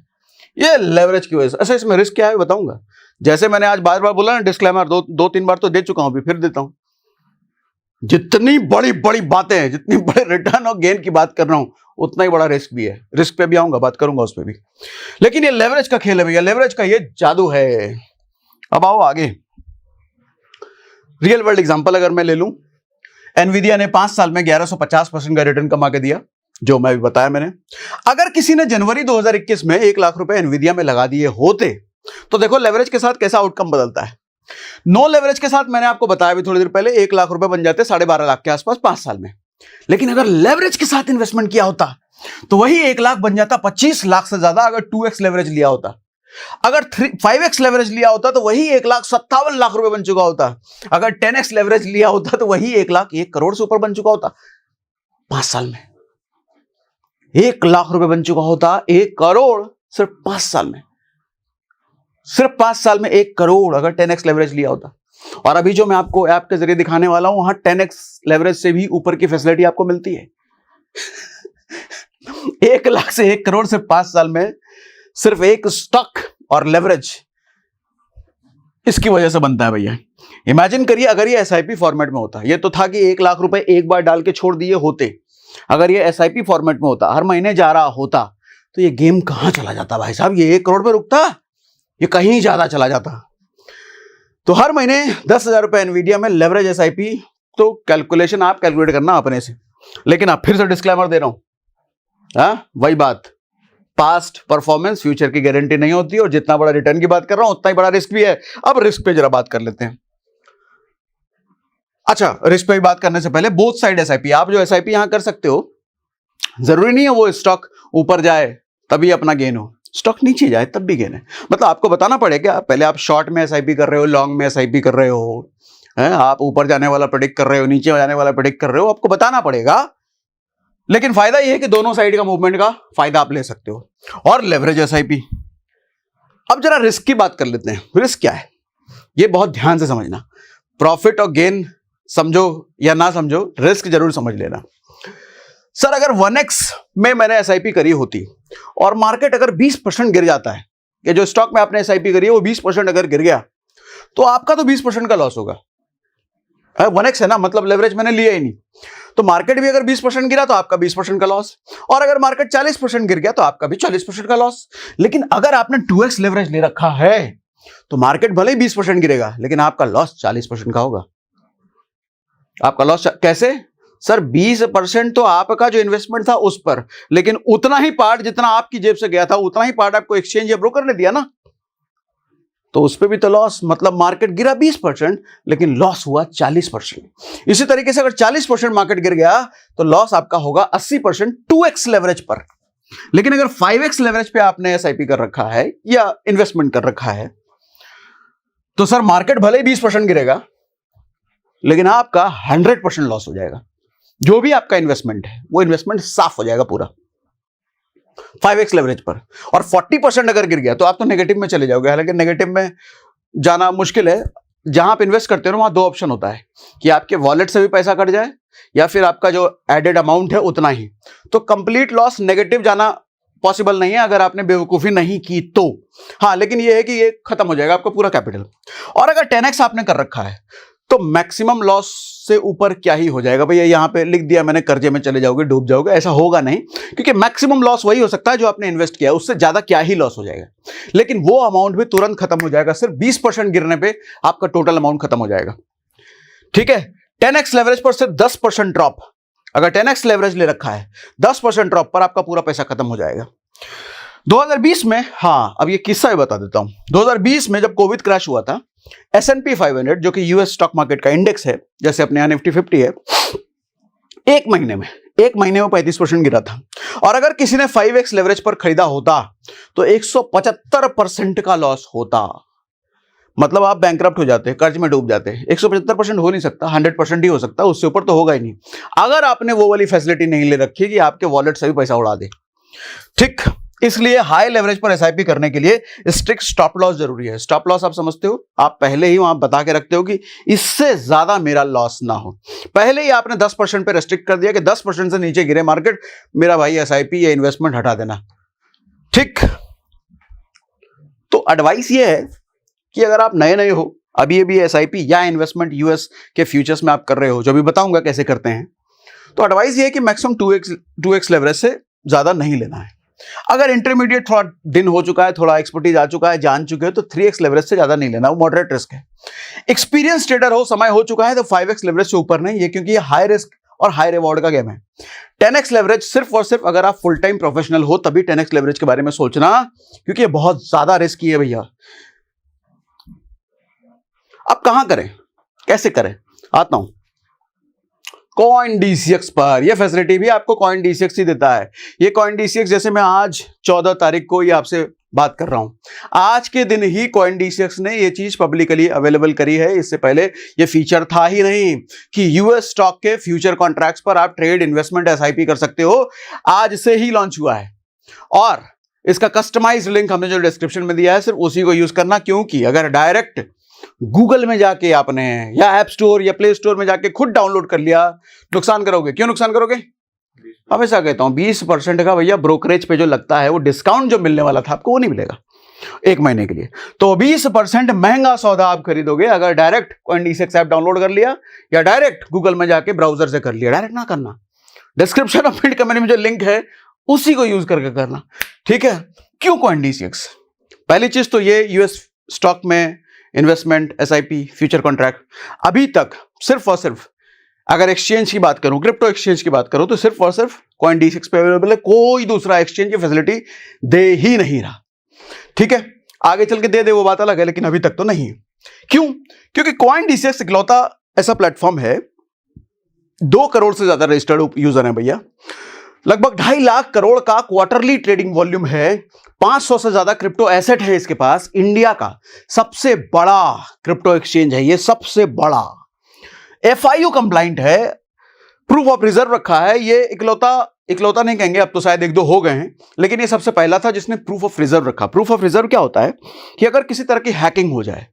B: ये लेवरेज की वजह से। अच्छा इसमें रिस्क क्या है बताऊंगा। जैसे मैंने आज बार बार बोला ना, डिस्क्लेमर 2-3 बार तो दे चुका हूं, अभी फिर देता हूं। जितनी बड़ी बड़ी बातें हैं, जितनी बड़े रिटर्न और गेन की बात कर रहा हूं, उतना ही बड़ा रिस्क भी है। रिस्क पे भी आऊंगा, बात करूंगा उस पर भी। लेकिन ये लेवरेज का खेल है भैया, लेवरेज का ये जादू है। अब आओ आगे, रियल वर्ल्ड एग्जांपल अगर मैं ले लूं, एनवीडिया ने 5 साल में 1150% का रिटर्न कमा के दिया, जो मैं भी बताया मैंने। अगर किसी ने जनवरी 2021 में 1 लाख रुपए एनवीडिया में लगा दिए होते, तो देखो लेवरेज के साथ कैसा आउटकम बदलता है। नो लेवरेज के साथ मैंने आपको बताया भी थोड़ी देर पहले, 1 लाख रुपए बन जाते 12.5 लाख के आसपास 5 साल में। लेकिन अगर लेवरेज के साथ इन्वेस्टमेंट किया होता तो वही 1 लाख बन जाता 25 लाख से ज्यादा, अगर 2x लेवरेज लिया होता। अगर 5x लेवरेज लिया होता तो वही 1,57 लाख रुपए बन चुका होता। अगर 10x लेवरेज लिया होता तो वही 1 करोड़ से ऊपर बन चुका होता। 5 साल में 1 लाख रुपए बन चुका होता, 1 करोड़ सिर्फ 5 साल में। सिर्फ 5 साल में 1 करोड़ अगर 10x लेवरेज लिया होता। और अभी जो मैं आपको ऐप के जरिए दिखाने वाला हूं, वहां 10x लेवरेज से भी ऊपर की फैसिलिटी आपको मिलती है। 1 लाख से 1 करोड़ से 5 साल में सिर्फ एक स्टॉक और लेवरेज इसकी वजह से बनता है भैया। इमेजिन करिए अगर ये एसआईपी फॉर्मेट में होता, ये तो था कि 1 लाख रुपए एक बार डाल के छोड़ दिए होते, अगर ये एसआईपी फॉर्मेट में होता, हर महीने जा रहा होता, तो ये गेम कहां चला जाता भाई साहब? ये 1 करोड़ पे रुकता, ये कहीं ज्यादा चला जाता। तो हर महीने 10,000 रुपए एनवीडिया में लेवरेज एसआईपी, तो कैलकुलेशन आप कैलकुलेट करना अपने से। लेकिन आप फिर से डिस्क्लेमर दे रहा हूं, वही बात, पास्ट परफॉर्मेंस फ्यूचर की गारंटी नहीं होती, और जितना बड़ा रिटर्न की बात कर रहा हूं उतना ही बड़ा रिस्क भी है। अब रिस्क पे जरा बात कर लेते हैं। अच्छा, रिस्क पे बात करने से पहले बोथ साइड एसआईपी, आप जो एसआईपी यहां कर सकते हो, जरूरी नहीं है वो स्टॉक ऊपर जाए तभी अपना गेन हो, स्टॉक नीचे जाए तब भी गेन है। मतलब आपको बताना पड़ेगा, पहले आप शॉर्ट में एसआईपी कर रहे हो, लॉन्ग में एसआईपी कर रहे हो, आप ऊपर जाने वाला प्रेडिक्ट कर रहे हो, नीचे जाने वाला प्रेडिक्ट कर रहे हो, आपको बताना पड़ेगा। लेकिन फायदा यह है कि दोनों साइड का मूवमेंट का फायदा आप ले सकते हो। और लेवरेज एसआईपी, अब जरा रिस्क की बात कर लेते हैं। रिस्क क्या है ये बहुत ध्यान से समझना, प्रॉफिट और गेन समझो या ना समझो, रिस्क जरूर समझ लेना। सर अगर 1x में मैंने एसआईपी करी होती और मार्केट अगर 20% गिर जाता है, ये जो स्टॉक में आपने एसआईपी करी है वो 20% अगर गिर गया, तो आपका तो 20% का लॉस होगा। 1x है ना, मतलब लेवरेज मैंने लिया ही नहीं, तो मार्केट भी अगर 20% गिरा तो आपका 20% का लॉस, और अगर मार्केट 40% गिर गया तो आपका भी 40% का लॉस। लेकिन अगर आपने 2x लेवरेज ले रखा है तो मार्केट भले ही 20% गिरेगा लेकिन आपका लॉस 40% का होगा। आपका लॉस कैसे? सर 20% तो आपका जो इन्वेस्टमेंट था उस पर, लेकिन उतना ही पार्ट जितना आपकी जेब से गया था उतना ही पार्ट आपको एक्सचेंज या ब्रोकर ने दिया ना, तो उस पर भी तो लॉस। मतलब मार्केट गिरा 20% लेकिन लॉस हुआ 40%। इसी तरीके से अगर 40% मार्केट गिर गया तो लॉस आपका होगा 80% 2x लेवरेज पर। लेकिन अगर 5x लेवरेज पे आपने एसआईपी कर रखा है या इन्वेस्टमेंट कर रखा है, तो सर मार्केट भले ही 20% गिरेगा लेकिन आपका 100% लॉस हो जाएगा। जो भी आपका इन्वेस्टमेंट है वो इन्वेस्टमेंट साफ हो जाएगा पूरा 5x लेवरेज पर। और 40% अगर गिर गया तो आप तो नेगेटिव में चले जाओगे। हालांकि नेगेटिव में जाना मुश्किल है, जहां आप इन्वेस्ट करते हो वहां 2 ऑप्शन होता है कि आपके वॉलेट से भी पैसा कट जाए या फिर आपका जो एडेड अमाउंट है उतना ही। तो कंप्लीट लॉस नेगेटिव जाना पॉसिबल नहीं है अगर आपने बेवकूफी नहीं की तो। हाँ, लेकिन ये है कि ये खत्म हो जाएगा आपका पूरा कैपिटल। और अगर 10x आपने कर रखा है तो मैक्सिमम लॉस से ऊपर क्या ही हो जाएगा भैया, यहां पे लिख दिया मैंने, कर्जे में चले जाओगे, डूब जाओगे। ऐसा होगा नहीं, क्योंकि मैक्सिमम लॉस वही हो सकता है जो आपने इन्वेस्ट किया है, उससे ज्यादा क्या ही लॉस हो जाएगा। लेकिन वो अमाउंट भी तुरंत खत्म हो जाएगा, सिर्फ 20% गिरने पे आपका टोटल अमाउंट खत्म हो जाएगा। ठीक है, 10x लेवरेज पर सिर्फ 10% ड्रॉप, अगर 10x लेवरेज ले रखा है 10% ड्रॉप पर आपका पूरा पैसा खत्म हो जाएगा। 2020 में, हाँ अब ये किस्सा ही बता देता हूं, 2020 में जब कोविड क्रैश हुआ था, S&P 500 जो कि यूएस स्टॉक मार्केट का इंडेक्स है, जैसे अपने यहाँ निफ्टी 50 है, एक महीने में 35% गिरा था। और अगर किसी ने 5x लेवरेज पर खरीदा होता तो 175% का लॉस होता। मतलब आप बैंकरप्ट हो जाते, कर्ज में डूब जाते। 175% हो नहीं सकता, 100% ही हो सकता, उससे ऊपर तो होगा ही नहीं, अगर आपने वो वाली फैसिलिटी नहीं ले रखी कि आपके वॉलेट से भी पैसा उड़ा दे। ठीक, इसलिए हाई लेवरेज पर एसआईपी करने के लिए स्ट्रिक्ट स्टॉप लॉस जरूरी है। स्टॉप लॉस आप समझते हो, आप पहले ही वहां बता के रखते हो कि इससे ज्यादा मेरा लॉस ना हो। पहले ही आपने 10% पे रेस्ट्रिक्ट कर दिया कि 10% से नीचे गिरे मार्केट, मेरा भाई एसआईपी या इन्वेस्टमेंट हटा देना। ठीक, तो एडवाइस ये है कि अगर आप नए हो, अभी एसआईपी या इन्वेस्टमेंट यूएस के फ्यूचर्स में आप कर रहे हो, जो भी बताऊंगा कैसे करते हैं, तो एडवाइस ये है कि मैक्सिमम 2x लेवरेज से ज्यादा नहीं लेना है। अगर इंटरमीडिएट थोड़ा दिन हो चुका है, थोड़ा एक्सपर्टीज आ चुका है, जान चुके हो, तो 3x लेवरेज से ज्यादा नहीं लेना, वो मॉडरेट रिस्क है। एक्सपीरियंस ट्रेडर हो, समय हो चुका है, तो 5x लेवरेज से ऊपर नहीं है, क्योंकि ये हाई रिस्क और हाई रिवॉर्ड का गेम है। 10x लेवरेज सिर्फ और सिर्फ अगर आप फुल टाइम प्रोफेशनल हो तभी 10x लेवरेज के बारे में सोचना, क्योंकि ये बहुत ज्यादा रिस्की है भैया। अब कहां करें, कैसे करें, आता हूं। CoinDCX पर, यह फैसिलिटी भी आपको CoinDCX ही देता है। ये CoinDCX, जैसे मैं आज 14 तारीख को ये आपसे बात कर रहा हूं, आज के दिन ही CoinDCX ने ये चीज पब्लिकली अवेलेबल करी है। इससे पहले ये फीचर था ही नहीं कि यूएस स्टॉक के फ्यूचर कॉन्ट्रैक्ट्स पर आप ट्रेड, इन्वेस्टमेंट, एसआईपी कर सकते हो। आज से ही लॉन्च हुआ है। और इसका कस्टमाइज्ड लिंक हमने जो डिस्क्रिप्शन में दिया है सिर्फ उसी को यूज करना, क्योंकि अगर डायरेक्ट गूगल में जाके आपने या ऐप स्टोर या प्ले स्टोर में जाके खुद डाउनलोड कर लिया, नुकसान करोगे। क्यों नुकसान करोगे? हमेशा कहता हूं 20% का भैया ब्रोकरेज पे जो लगता है वो डिस्काउंट जो मिलने वाला था आपको वो नहीं मिलेगा 1 महीने के लिए। तो 20% महंगा सौदा आप खरीदोगे अगर डायरेक्ट CoinDCX ऐप डाउनलोड कर लिया या डायरेक्ट गूगल में जाके ब्राउजर से कर लिया। डायरेक्ट ना करना, डिस्क्रिप्शन और पिन कमेंट में जो लिंक है उसी को यूज करके करना, ठीक है। क्यों CoinDCX? पहली चीज तो ये यूएस स्टॉक में इन्वेस्टमेंट, SIP, फ्यूचर कॉन्ट्रैक्ट अभी तक सिर्फ और सिर्फ, अगर एक्सचेंज की बात करूं, क्रिप्टो एक्सचेंज की बात करूं, तो सिर्फ और सिर्फ CoinDCX पे अवेलेबल है। कोई दूसरा एक्सचेंज की फैसिलिटी दे ही नहीं रहा, ठीक है। आगे चल के दे वो बात अलग है, लेकिन अभी तक तो नहीं है। क्यों? क्योंकि CoinDCX इकलौता ऐसा प्लेटफॉर्म है, 2 करोड़ से ज्यादा रजिस्टर्ड यूजर है भैया, लगभग 2.5 लाख करोड़ का क्वार्टरली ट्रेडिंग वॉल्यूम है, 500 से ज्यादा क्रिप्टो एसेट है इसके पास। इंडिया का सबसे बड़ा क्रिप्टो एक्सचेंज है ये, सबसे बड़ा। FIU कंप्लाइंट है, प्रूफ ऑफ रिजर्व रखा है। ये इकलौता नहीं कहेंगे, अब तो शायद 1-2 हो गए हैं, लेकिन ये सबसे पहला था जिसने प्रूफ ऑफ रिजर्व रखा। प्रूफ ऑफ रिजर्व क्या होता है कि अगर किसी तरह की हैकिंग हो जाए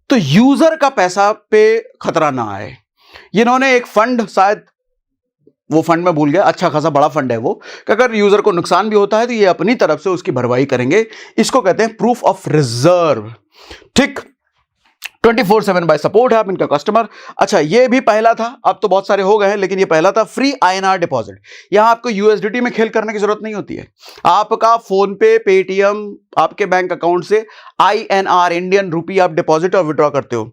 B: तो यूजर का पैसा पे खतरा ना आए। इन्होंने एक फंड, शायद वो फंड में भूल गया, अच्छा खासा बड़ा फंड है वो, कि अगर यूजर को नुकसान भी होता है तो ये अपनी तरफ से उसकी भरपाई करेंगे। इसको कहते हैं प्रूफ ऑफ रिजर्व, ठीक। 24/7 बाय सपोर्ट है, आप इनका कस्टमर। अच्छा, ये भी पहला था, अब तो बहुत सारे हो गए हैं, लेकिन ये पहला था फ्री INR डिपॉजिट। यहां आपको USDT में खेल करने की जरूरत नहीं होती है। आपका फोन पे, पेटीएम, आपके बैंक अकाउंट से INR, इंडियन रूपी, आप डिपॉजिट और विड्रॉ करते हो।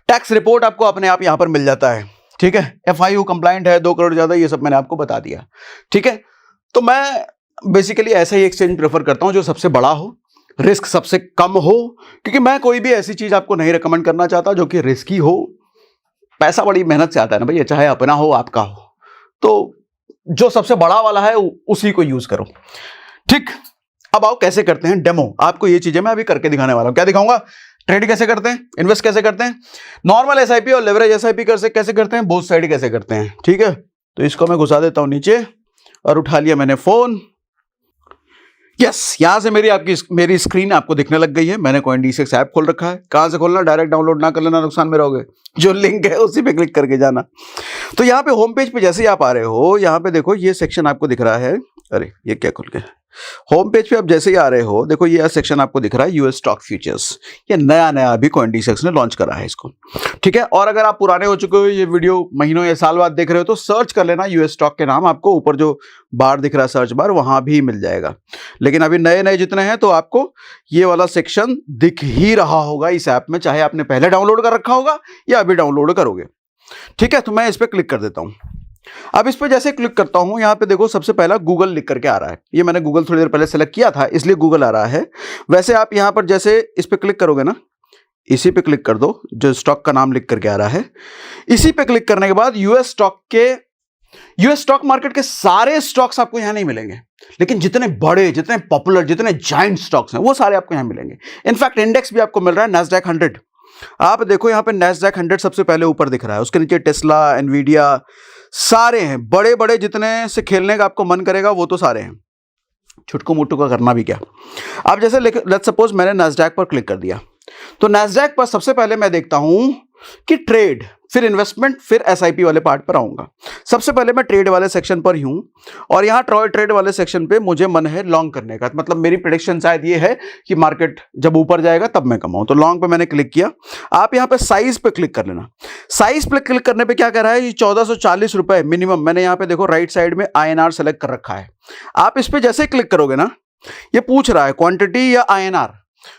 B: टैक्स रिपोर्ट आपको अपने आप यहां पर मिल जाता है, ठीक है। FIU कंप्लाइंट है, 2 करोड़ ज्यादा, ये सब मैंने आपको बता दिया, ठीक है। तो मैं बेसिकली ऐसा ही एक्सचेंज प्रेफर करता हूं जो सबसे बड़ा हो, रिस्क सबसे कम हो, क्योंकि मैं कोई भी ऐसी चीज आपको नहीं रिकमेंड करना चाहता जो कि रिस्की हो। पैसा बड़ी मेहनत से आता है ना भैया, चाहे अपना हो आपका हो, तो जो सबसे बड़ा वाला है उसी को यूज करो, ठीक। अब आओ कैसे करते हैं डेमो। आपको ये चीजें मैं अभी करके दिखाने वाला हूं। क्या दिखाऊंगा? ट्रेड कैसे करते हैं, इन्वेस्ट कैसे करते हैं, नॉर्मल SIP और लेवरेज SIP कैसे करते हैं, बोथ साइड कैसे करते हैं, ठीक है। तो इसको मैं घुसा देता हूं नीचे और उठा लिया मैंने फोन। यस, यहां से मेरी स्क्रीन आपको दिखने लग गई है। मैंने CoinDCX ऐप खोल रखा है। कहां से खोलना? डायरेक्ट डाउनलोड ना कर लेना, नुकसान में रहोगे। जो लिंक है उसी पे क्लिक करके जाना। तो यहाँ पे होम पेज पे जैसे ही आप आ रहे हो, यहाँ पे देखो ये सेक्शन आपको दिख रहा है। अरे ये क्या खुल गया? होम पेज पे आप जैसे ही आ रहे हो, देखो ये सेक्शन आपको दिख रहा है यूएस स्टॉक फ्यूचर्स। ये नया अभी CoinDCX ने लॉन्च करा है इसको, ठीक है। और अगर आप पुराने हो चुके हो, ये वीडियो महीनों या साल बाद देख रहे हो, तो सर्च कर लेना यूएस स्टॉक के नाम, आपको ऊपर जो बार दिख रहा है सर्च बार, वहां भी मिल जाएगा। लेकिन अभी नए जितने हैं तो आपको ये वाला सेक्शन दिख ही रहा होगा इस ऐप में, चाहे आपने पहले डाउनलोड कर रखा होगा या अभी डाउनलोड करोगे, ठीक है। तो मैं इस पर क्लिक कर देता हूं। अब इस पे जैसे क्लिक करता हूं, यहां पे देखो सबसे पहला गूगल लिख करके आ रहा है। ये मैंने गूगल थोड़ी देर पहले सेलेक्ट किया था, इसलिए गूगल आ रहा है। वैसे आप यहां पर जैसे इस पे क्लिक करोगे ना, इसी पे क्लिक कर दो, जो स्टॉक का नाम लिख करके आ रहा है। इसी पे क्लिक करने के बाद यूएस स्टॉक मार्केट के सारे स्टॉक्स आपको यहां नहीं मिलेंगे, लेकिन जितने बड़े, जितने पॉपुलर, जितने जायंट स्टॉक्स हैं वो सारे आपको यहां मिलेंगे। इनफैक्ट इंडेक्स भी आपको मिल रहा है, NASDAQ 100। आप देखो यहां पे NASDAQ 100 सबसे पहले ऊपर दिख रहा है, उसके नीचे टेस्ला, एनवीडिया, सारे हैं बड़े बड़े। जितने से खेलने का आपको मन करेगा वो तो सारे हैं, छुटकू मुट्टू का करना भी क्या। अब जैसे लेट्स सपोज मैंने NASDAQ पर क्लिक कर दिया, तो NASDAQ पर सबसे पहले मैं देखता हूं कि ट्रेड, फिर इन्वेस्टमेंट, फिर SIP वाले पार्ट पर आऊंगा। सबसे पहले मैं ट्रेड वाले सेक्शन पर ही हूं, और यहां ट्रेड वाले सेक्शन पे मुझे मन है लॉन्ग करने का। मतलब मेरी प्रेडिक्शन शायद ये है कि मार्केट जब ऊपर जाएगा तब मैं कमाऊं, तो लॉन्ग पे मैंने क्लिक किया। आप यहां पे साइज पे क्लिक कर लेना। साइज पे क्लिक करने पे क्या कह रहा है, ये 1440 रुपए मिनिमम। मैंने यहां पे देखो राइट साइड में INR सेलेक्ट कर रखा है। आप इस पे जैसे क्लिक करोगे ना, ये पूछ रहा है क्वांटिटी या INR।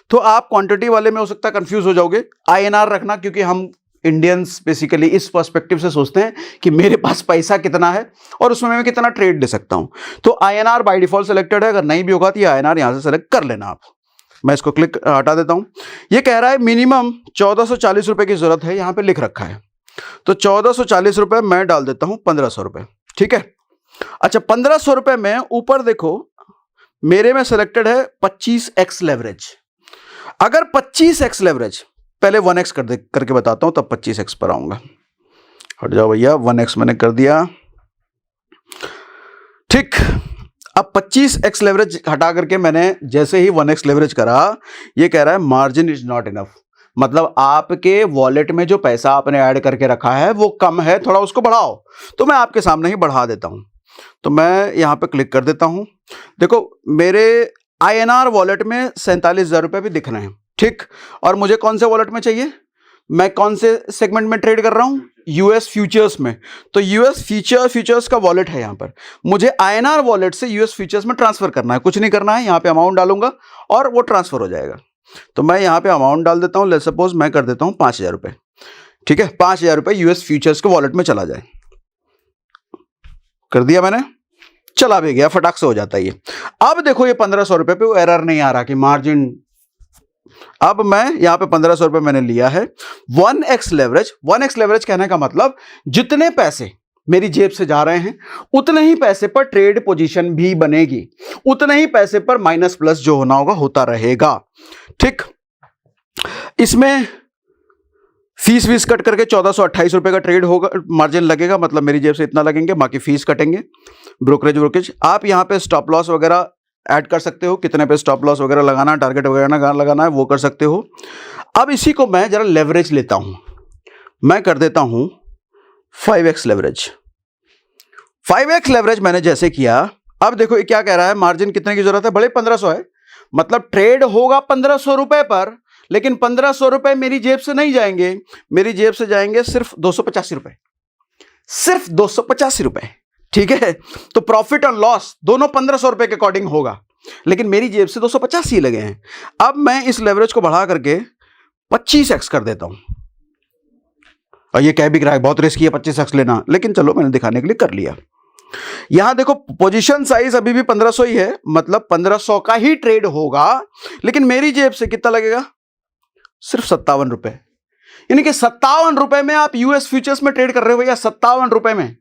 B: तो आप क्वांटिटी वाले में हो सकता है कंफ्यूज हो जाओगे, INR रखना, क्योंकि हम इंडियंस बेसिकली इस पर्सपेक्टिव से सोचते हैं कि मेरे पास पैसा कितना है और उसमें मैं कितना ट्रेड ले सकता हूं। तो INR बाय डिफॉल्ट सेलेक्टेड है, अगर नहीं भी होगा तो ये INR यहां से सेलेक्ट कर लेना आप। मैं इसको क्लिक हटा देता हूं। ये कह रहा है मिनिमम 1440 रुपए की जरूरत है, यहां पे लिख रखा है, तो 1440 रुपए मैं डाल देता हूं 1500 रुपए, ठीक है। अच्छा 1500 रुपए में ऊपर देखो मेरे में सिलेक्टेड है 25x लेवरेज। अगर 25x लेवरेज, पहले 1x करके बताता हूं, तब 25x पर आऊंगा। हट जाओ भैया, 1x मैंने कर दिया, ठीक। अब अब 25x लेवरेज हटा करके मैंने जैसे ही 1x लेवरेज करा, ये कह रहा है मार्जिन इज नॉट इनफ, मतलब आपके वॉलेट में जो पैसा आपने ऐड करके रखा है वो कम है, थोड़ा उसको बढ़ाओ। तो मैं आपके सामने ही बढ़ा देता हूं। तो मैं यहां पे क्लिक कर देता हूं। देखो मेरे INR वॉलेट में 47,000 रुपए भी दिख रहे हैं, ठीक। और मुझे कौन से वॉलेट में चाहिए, मैं कौन से सेगमेंट में ट्रेड कर रहा हूं, यूएस फ्यूचर्स में। तो यूएस फ्यूचर्स का वॉलेट है यहां पर, मुझे INR वॉलेट से यूएस फ्यूचर्स में ट्रांसफर करना है, कुछ नहीं करना है, यहां पे अमाउंट डालूंगा और वो ट्रांसफर हो जाएगा। तो मैं यहां पे अमाउंट डाल देता हूं, लेट्स सपोज मैं कर देता हूं 5,000 रुपए, ठीक है। 5,000 रुपए यूएस फ्यूचर्स के वॉलेट में चला जाए, कर दिया मैंने, चला भी गया, फटाक से हो जाता है ये। अब देखो ये 1,500 रुपए पे वो एरर नहीं आ रहा कि मार्जिन, अब मैं यहां पे 1,500 रुपए मैंने लिया है। 1x लेवरेज कहने का मतलब जितने पैसे मेरी जेब से जा रहे हैं उतने ही पैसे पर ट्रेड पोजीशन भी बनेगी, उतने ही पैसे पर माइनस प्लस जो होना होगा होता रहेगा, ठीक। इसमें फीस वीस कट करके 1,428 रुपए का ट्रेड होगा, मार्जिन लगेगा, मतलब मेरी जेब से इतना लगेंगे, बाकी फीस कटेंगे, ब्रोकरेज। आप यहां पे स्टॉप लॉस वगैरह ऐड कर सकते हो, कितने पे स्टॉप लॉस वगैरह लगाना, टारगेट वगैरह लगाना है वो कर सकते हो। अब इसी को मैं जरा लेवरेज लेता हूं, मैं कर देता हूं 5x लेवरेज। 5x लेवरेज मैंने जैसे किया, अब देखो ये क्या कह रहा है, मार्जिन कितने की जरूरत है, बड़े 1,500 है, मतलब ट्रेड होगा 1,500 रुपए पर, लेकिन 1,500 रुपए मेरी जेब से नहीं जाएंगे, मेरी जेब से जाएंगे सिर्फ 285 रुपए, सिर्फ 285 रुपए, ठीक है। तो प्रॉफिट और लॉस दोनों 1,500 रुपए के अकॉर्डिंग होगा, लेकिन मेरी जेब से 285 ही लगे हैं। अब मैं इस लेवरेज को बढ़ा करके 25x कर देता हूं, और ये कह भी रहा है बहुत रिस्की है 25x लेना, लेकिन चलो मैंने दिखाने के लिए कर लिया। यहां देखो पोजीशन साइज अभी भी 1,500 ही है, मतलब 1,500 का ही ट्रेड होगा, लेकिन मेरी जेब से कितना लगेगा, सिर्फ 57 रुपए, यानी कि 57 रुपए में आप यूएस फ्यूचर्स में ट्रेड कर रहे हो भैया, 57 रुपए में।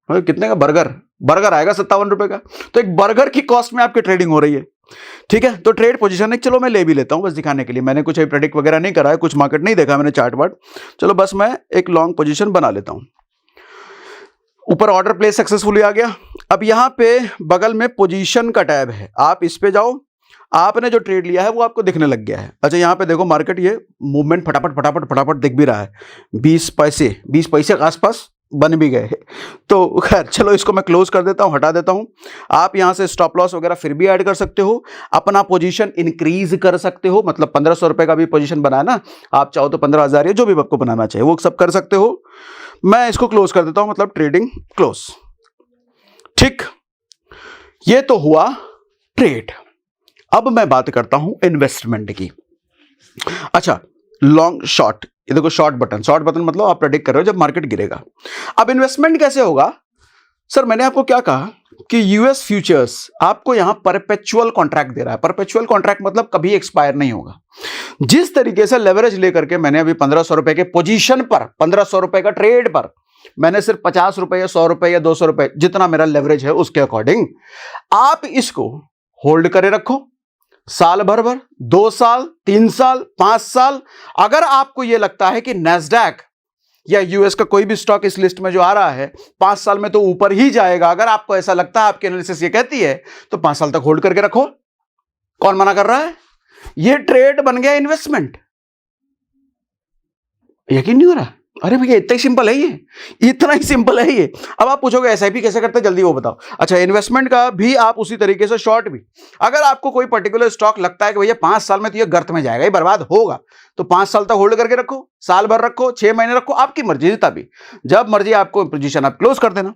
B: कितने का बर्गर आएगा 57 रुपए का, तो एक बर्गर की कॉस्ट में आपकी ट्रेडिंग हो रही है, ठीक है। तो ट्रेड पोजीशन है, चलो मैं ले भी लेता हूं बस दिखाने के लिए, मैंने कुछ अभी प्रेडिक्ट वगैरह नहीं करा है, कुछ मार्केट नहीं देखा मैंने चार्ट वार्ट, चलो बस मैं एक लॉन्ग पोजीशन बना लेता हूं। ऊपर ऑर्डर प्लेस सक्सेसफुली आ गया। अब यहां पे बगल में पोजीशन का टैब है, आप इस पे जाओ, आपने जो ट्रेड लिया है वो आपको दिखने लग गया है। अच्छा यहां पे देखो मार्केट, ये मूवमेंट फटाफट दिख भी रहा है, 20 पैसे के आसपास बन भी गए, तो खैर चलो इसको मैं क्लोज कर देता हूं, हटा देता हूं। आप यहां से स्टॉप लॉस वगैरह फिर भी ऐड कर सकते हो, अपना पोजीशन इंक्रीज कर सकते हो, मतलब 1,500 रुपए का भी पोजीशन बनाया ना, आप चाहो तो 15,000 या जो भी आपको बनाना चाहिए वो सब कर सकते हो। मैं इसको क्लोज कर देता हूं, मतलब ट्रेडिंग क्लोज, ठीक। ये तो हुआ ट्रेड। अब मैं बात करता हूं इन्वेस्टमेंट की। अच्छा लॉन्ग शॉर्ट, ये देखो शॉर्ट बटन मतलब आप प्रेडिक्ट कर रहे हो जब मार्केट गिरेगा। अब इन्वेस्टमेंट कैसे होगा, सर मैंने आपको क्या कहा कि यूएस फ्यूचर्स आपको यहां परपेचुअल कॉन्ट्रैक्ट दे रहा है। परपेचुअल कॉन्ट्रैक्ट मतलब कभी एक्सपायर नहीं होगा। जिस तरीके से लेवरेज लेकर के मैंने अभी 1,500 रुपए के पोजीशन पर, 1,500 रुपए का ट्रेड पर मैंने सिर्फ 50 रुपए या 100 रुपए या 200 रुपए जितना मेरा लेवरेज है उसके अकॉर्डिंग आप इसको होल्ड करे रखो, साल भर 2 साल 3 साल 5 साल। अगर आपको यह लगता है कि नैस्डैक या यूएस का कोई भी स्टॉक इस लिस्ट में जो आ रहा है 5 साल में तो ऊपर ही जाएगा, अगर आपको ऐसा लगता है, आपकी एनालिसिस ये कहती है, तो 5 साल तक होल्ड करके रखो, कौन मना कर रहा है। ये ट्रेड बन गया इन्वेस्टमेंट। यकीन नहीं हो रहा, अरे भैया इतना ही सिंपल है ये, इतना ही सिंपल है ये। अब आप पूछोगे एसआईपी कैसे करते हैं, जल्दी वो बताओ। अच्छा इन्वेस्टमेंट का भी आप उसी तरीके से, शॉर्ट भी, अगर आपको कोई पर्टिकुलर स्टॉक लगता है कि भैया 5 साल में तो ये गर्त में जाएगा, ये बर्बाद होगा, तो 5 साल तक होल्ड करके रखो, साल भर रखो, 6 महीने रखो, आपकी मर्जी, जितना भी, जब मर्जी आपको पोजीशन आप क्लोज कर देना।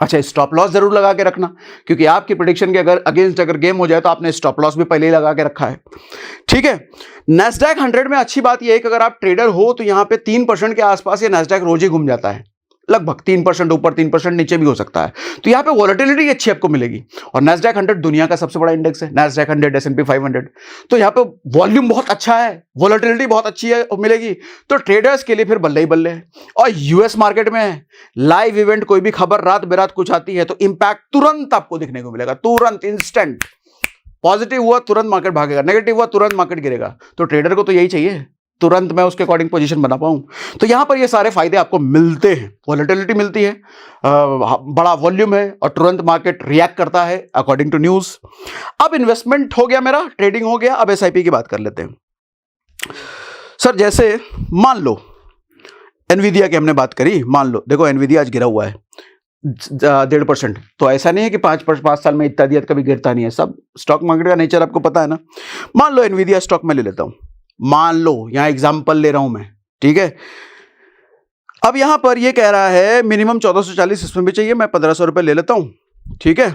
B: अच्छा स्टॉप लॉस जरूर लगा के रखना, क्योंकि आपकी प्रेडिक्शन के अगर अगेंस्ट अगर गेम हो जाए तो आपने स्टॉप लॉस भी पहले ही लगा के रखा है, ठीक है। नैस्डैक 100 में अच्छी बात यह है कि अगर आप ट्रेडर हो तो यहां पे 3% के आसपास ये नैस्डैक रोज ही घूम जाता है, लगभग 3% ऊपर 3% नीचे भी हो सकता है, तो यहां पे वॉलेटिलिटी अच्छी आपको मिलेगी। और नैस्डैक 100 दुनिया का सबसे बड़ा इंडेक्स है, नैस्डैक 100 S&P 500, तो यहां पे वॉल्यूम बहुत अच्छा है, वॉलेटिलिटी बहुत अच्छी है मिलेगी, तो ट्रेडर्स के लिए फिर बल्ले ही बल्ले है। और यूएस मार्केट में लाइव इवेंट, कोई भी खबर रात बेरात कुछ आती है तो इंपैक्ट तुरंत आपको दिखने को मिलेगा, तुरंत इंस्टेंट। पॉजिटिव हुआ तुरंत मार्केट भागेगा, नेगेटिव हुआ तुरंत मार्केट गिरेगा, तो ट्रेडर को तो यही चाहिए, तुरंत मैं उसके अकॉर्डिंग पोजीशन बना पाऊं। तो यहां पर ये सारे फायदे आपको मिलते हैं। वॉलेटिलिटी मिलती है, बड़ा वॉल्यूम है और तुरंत मार्केट रिएक्ट करता है अकॉर्डिंग टू न्यूज। अब इन्वेस्टमेंट हो गया, मेरा ट्रेडिंग हो गया। अब एसआईपी की बात कर लेते हैं। सर जैसे मान लो एनवीडिया की हमने बात करी, मान लो देखो एनवीडिया आज गिरा हुआ है 1.5%। तो ऐसा नहीं है कि 5 साल में इतना दिया कभी गिरता नहीं है, सब स्टॉक मार्केट का नेचर आपको पता है ना। मान लो एनवीडिया स्टॉक में ले लेता हूं, मान लो यहां एग्जांपल ले रहा हूं मैं, ठीक है। अब यहां पर ये कह रहा है मिनिमम 1440 इसमें भी चाहिए, मैं 1500 रुपए ले लेता हूं, ठीक है।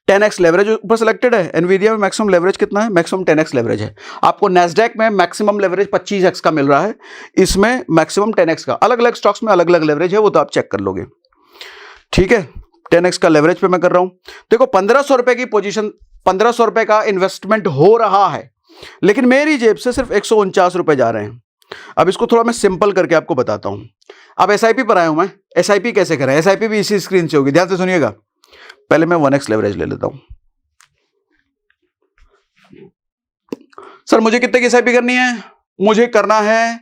B: 10x लेवरेज ऊपर सिलेक्टेड है। एनवीडिया में मैक्सिमम लेवरेज कितना है? मैक्सिमम 10x लेवरेज है। आपको नैस्डैक में मैक्सिमम लेवरेज 25x का मिल रहा है, इसमें मैक्सिमम 10x का। अलग अलग स्टॉक्स में अलग अलग लेवरेज है, वो तो आप चेक कर लोगे, ठीक है। 10x का लेवरेज पे मैं कर रहा हूं। देखो 1500 रुपए की पोजीशन, 1500 रुपए का इन्वेस्टमेंट हो रहा है, लेकिन मेरी जेब से सिर्फ 149 रुपए जा रहे हैं। अब इसको थोड़ा मैं सिंपल करके आपको बताता हूं। अब एसआईपी पर आया हूं मैं। एसआईपी कैसे करें? एसआईपी भी इसी स्क्रीन से होगी, ध्यान से सुनिएगा। पहले मैं 1x लेवरेज ले लेता हूं। सर मुझे कितने की एसआईपी करनी है? मुझे करना है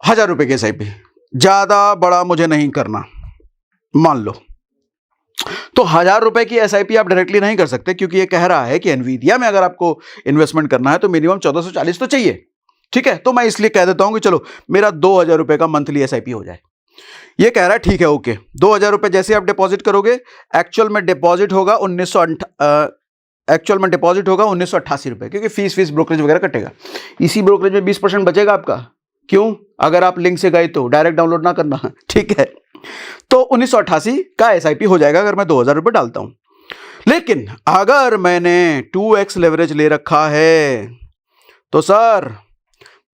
B: 1000 रुपए की एसआईपी, ज्यादा बड़ा मुझे नहीं करना। मान लो तो 1000 रुपए की एसआईपी आप डायरेक्टली नहीं कर सकते, क्योंकि ये कह रहा है कि एनवीडिया में अगर आपको इन्वेस्टमेंट करना है तो मिनिमम 1440 तो चाहिए, ठीक है। तो मैं इसलिए कह देता हूं कि चलो मेरा 2000 रुपए का मंथली एसआईपी हो जाए। ये कह रहा है ठीक है, ओके। 2000 रुपए जैसे आप डिपॉजिट करोगे, एक्चुअल में डिपॉजिट होगा 1988 रुपए, क्योंकि फीस ब्रोकरेज वगैरह कटेगा। इसी ब्रोकरेज में 20% बचेगा आपका। क्यों? अगर आप लिंक से गए तो डायरेक्ट डाउनलोड ना करना, ठीक है। तो 1988 का एसआईपी हो जाएगा अगर मैं 2000 रुपए डालता हूं। लेकिन अगर मैंने 2x लेवरेज ले रखा है तो सर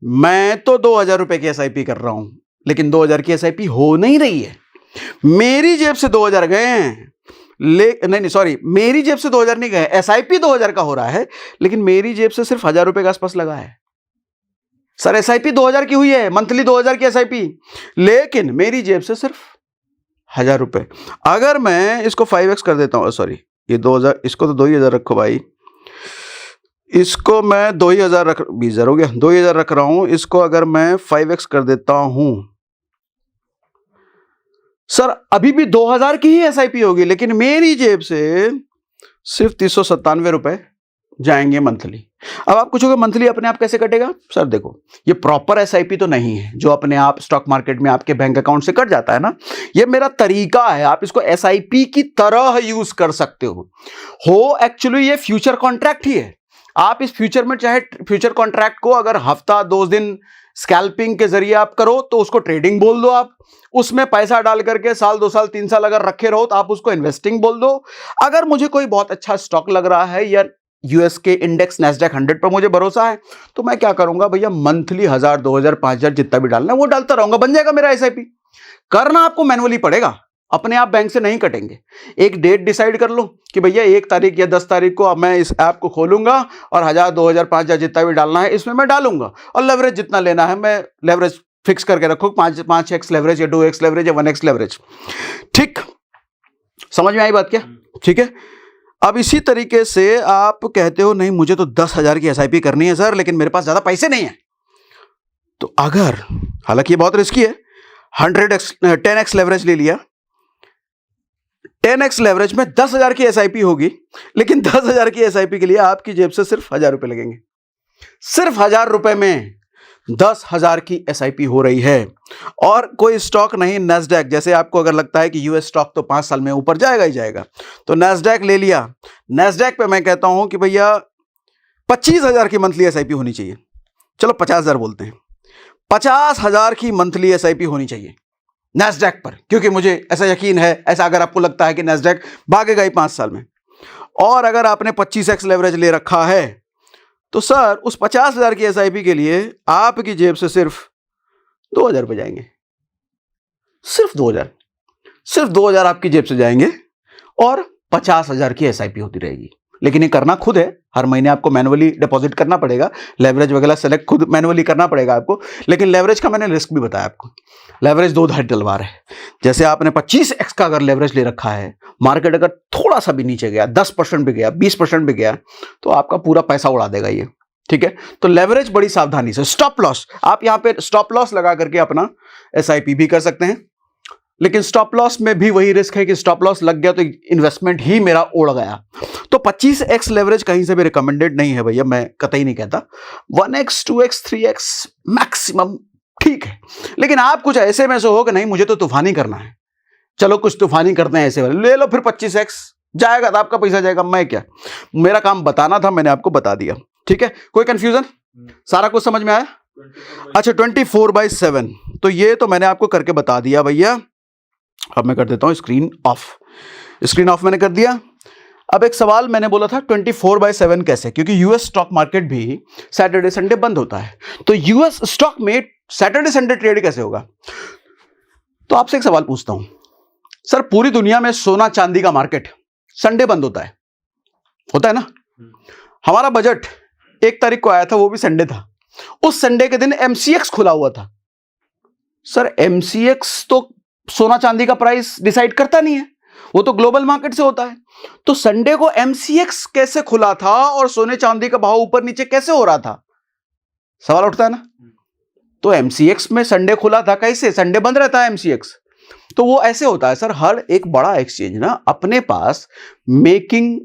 B: मैं तो 2000 रुपए की एसआईपी कर रहा हूं, लेकिन 2000 की एसआईपी हो नहीं रही है। मेरी जेब से 2000 गए हैं, नहीं सॉरी, मेरी जेब से 2000 नहीं गए, एसआईपी 2000 का हो रहा है, लेकिन मेरी जेब से सिर्फ 1000 रुपए के आसपास लगा है। सर एसआईपी 2000 की हुई है, मंथली 2000 की एसआईपी, लेकिन मेरी जेब से सिर्फ 1000 रुपए। अगर मैं इसको 5x कर देता हूं, सॉरी ये 2000, इसको तो 2000 रखो भाई, इसको मैं 2000 रख, 20000 हो गया, 2000 रख रहा हूं। इसको अगर मैं 5x कर देता हूं, सर अभी भी 2000 की ही एसआईपी होगी, लेकिन मेरी जेब से सिर्फ 397 रुपए जाएंगे मंथली। अब आप पूछोगे मंथली अपने आप कैसे कटेगा? सर देखो ये प्रॉपर एसआईपी तो नहीं है जो अपने आप स्टॉक मार्केट में आपके बैंक अकाउंट से कट जाता है ना। ये मेरा तरीका है, आप इसको एसआईपी की तरह यूज कर सकते हो एक्चुअली ये फ्यूचर कॉन्ट्रैक्ट ही है। आप इस फ्यूचर में चाहे फ्यूचर कॉन्ट्रैक्ट को अगर हफ्ता 2 दिन स्कैल्पिंग के जरिए आप करो तो उसको ट्रेडिंग बोल दो। आप उसमें पैसा डाल करके साल 2 साल 3 साल अगर रखे रहो तो आप उसको इन्वेस्टिंग बोल दो। अगर मुझे कोई बहुत अच्छा स्टॉक लग रहा है या यूएस के इंडेक्स नैस्डैक 100 पर मुझे भरोसा है तो मैं क्या करूंगा भैया, मंथली 1000 2000 5000 जितना भी डालना है वो डालता रहूंगा, बन जाएगा मेरा एसआईपी। करना आपको मैनुअली पड़ेगा, अपने आप बैंक से नहीं कटेंगे। एक डेट डिसाइड कर लो कि भैया 1 तारीख या 10 तारीख को अब मैं इस ऐप को खोलूंगा और 1000 2000 5000 जितना भी डालना है इसमें मैं डालूंगा, और लेवरेज जितना लेना है मैं लेवरेज फिक्स करके रखो, 5x लेवरेज या 2x लेवरेज या 1x लेवरेज। ठीक, समझ में आई बात क्या? ठीक है। अब इसी तरीके से आप कहते हो नहीं मुझे तो 10,000 की एसआईपी करनी है सर, लेकिन मेरे पास ज्यादा पैसे नहीं है। तो अगर, हालांकि ये बहुत रिस्की है, 10x लेवरेज ले लिया, 10x लेवरेज में 10,000 की एसआईपी होगी, लेकिन 10,000 की एसआईपी के लिए आपकी जेब से सिर्फ 1000 रुपए लगेंगे। सिर्फ 1000 रुपए में 10,000 की एसआईपी हो रही है। और कोई स्टॉक नहीं, नैस्डैक, जैसे आपको अगर लगता है कि यूएस स्टॉक तो 5 साल में ऊपर जाएगा ही जाएगा, तो नैस्डैक ले लिया। नैस्डैक पे मैं कहता हूं कि भैया 25,000 की मंथली एसआईपी होनी चाहिए। चलो 50,000 बोलते हैं, 50,000 की मंथली एसआईपी होनी चाहिए नैस्डैक पर, क्योंकि मुझे ऐसा यकीन है, ऐसा अगर आपको लगता है कि नैस्डैक भागेगा ही 5 साल में। और अगर आपने 25x लेवरेज ले रखा है तो सर उस 50,000 की एसआईपी के लिए आपकी जेब से सिर्फ 2,000 रुपए जाएंगे। सिर्फ 2,000 आपकी जेब से जाएंगे और 50,000 की एसआईपी होती रहेगी। लेकिन ये करना खुद है, हर महीने आपको मैनुअली डिपॉजिट करना पड़ेगा, लेवरेज वगैरह सेलेक्ट खुद मैनुअली करना पड़ेगा आपको। लेकिन लेवरेज का मैंने रिस्क भी बताया आपको, लेवरेज 2 धारी तलवार है। जैसे आपने 25x का अगर लेवरेज ले रखा है, मार्केट अगर थोड़ा सा भी नीचे गया, 10% भी गया, 20% भी गया, तो आपका पूरा पैसा उड़ा देगा ये। ठीक है, तो लेवरेज बड़ी सावधानी से। स्टॉप लॉस, आप यहां पे स्टॉप लॉस लगा करके अपना एसआईपी भी कर सकते हैं, लेकिन स्टॉप लॉस में भी वही रिस्क है कि स्टॉप लॉस लग गया तो इन्वेस्टमेंट ही मेरा उड़ गया। तो 25x लेवरेज कहीं से भी रिकमेंडेड नहीं है भैया, मैं कतई नहीं कहता। 1x 2x 3x मैक्सिमम ठीक है, लेकिन आप कुछ ऐसे में से हो कि नहीं मुझे तो तूफानी करना है, चलो कुछ तूफानी करते हैं ऐसे वाले, ले लो फिर 25x जाएगा तो आपका पैसा जाएगा, मैं क्या, मेरा काम बताना था, मैंने आपको बता दिया। ठीक है, कोई कंफ्यूजन, सारा कुछ समझ में आया? अच्छा 24/7, तो ये तो मैंने आपको करके बता दिया भैया। अब मैं कर देता हूं स्क्रीन ऑफ, स्क्रीन ऑफ मैंने कर दिया। अब एक सवाल मैंने बोला था 24/7 कैसे, क्योंकि यूएस स्टॉक मार्केट भी सैटरडे संडे बंद होता है, तो यूएस स्टॉक में सैटरडे संडे ट्रेड कैसे होगा? तो आपसे एक सवाल पूछता हूं सर, पूरी दुनिया में सोना चांदी का मार्केट संडे बंद होता है ना? हमारा बजट 1 तारीख को आया था, वो भी संडे था, उस संडे के दिन एमसीएक्स खुला हुआ था। सर एमसीएक्स तो सोना चांदी का प्राइस डिसाइड करता नहीं है, वो तो ग्लोबल मार्केट से होता है, तो संडे को एमसीएक्स कैसे खुला था और सोने चांदी का भाव ऊपर नीचे कैसे हो रहा था? सवाल उठता है ना। तो एमसीएक्स में संडे खुला था कैसे, संडे बंद रहता है एमसीएक्स, तो वो ऐसे होता है सर, हर एक बड़ा एक्सचेंज ना अपने पास मेकिंग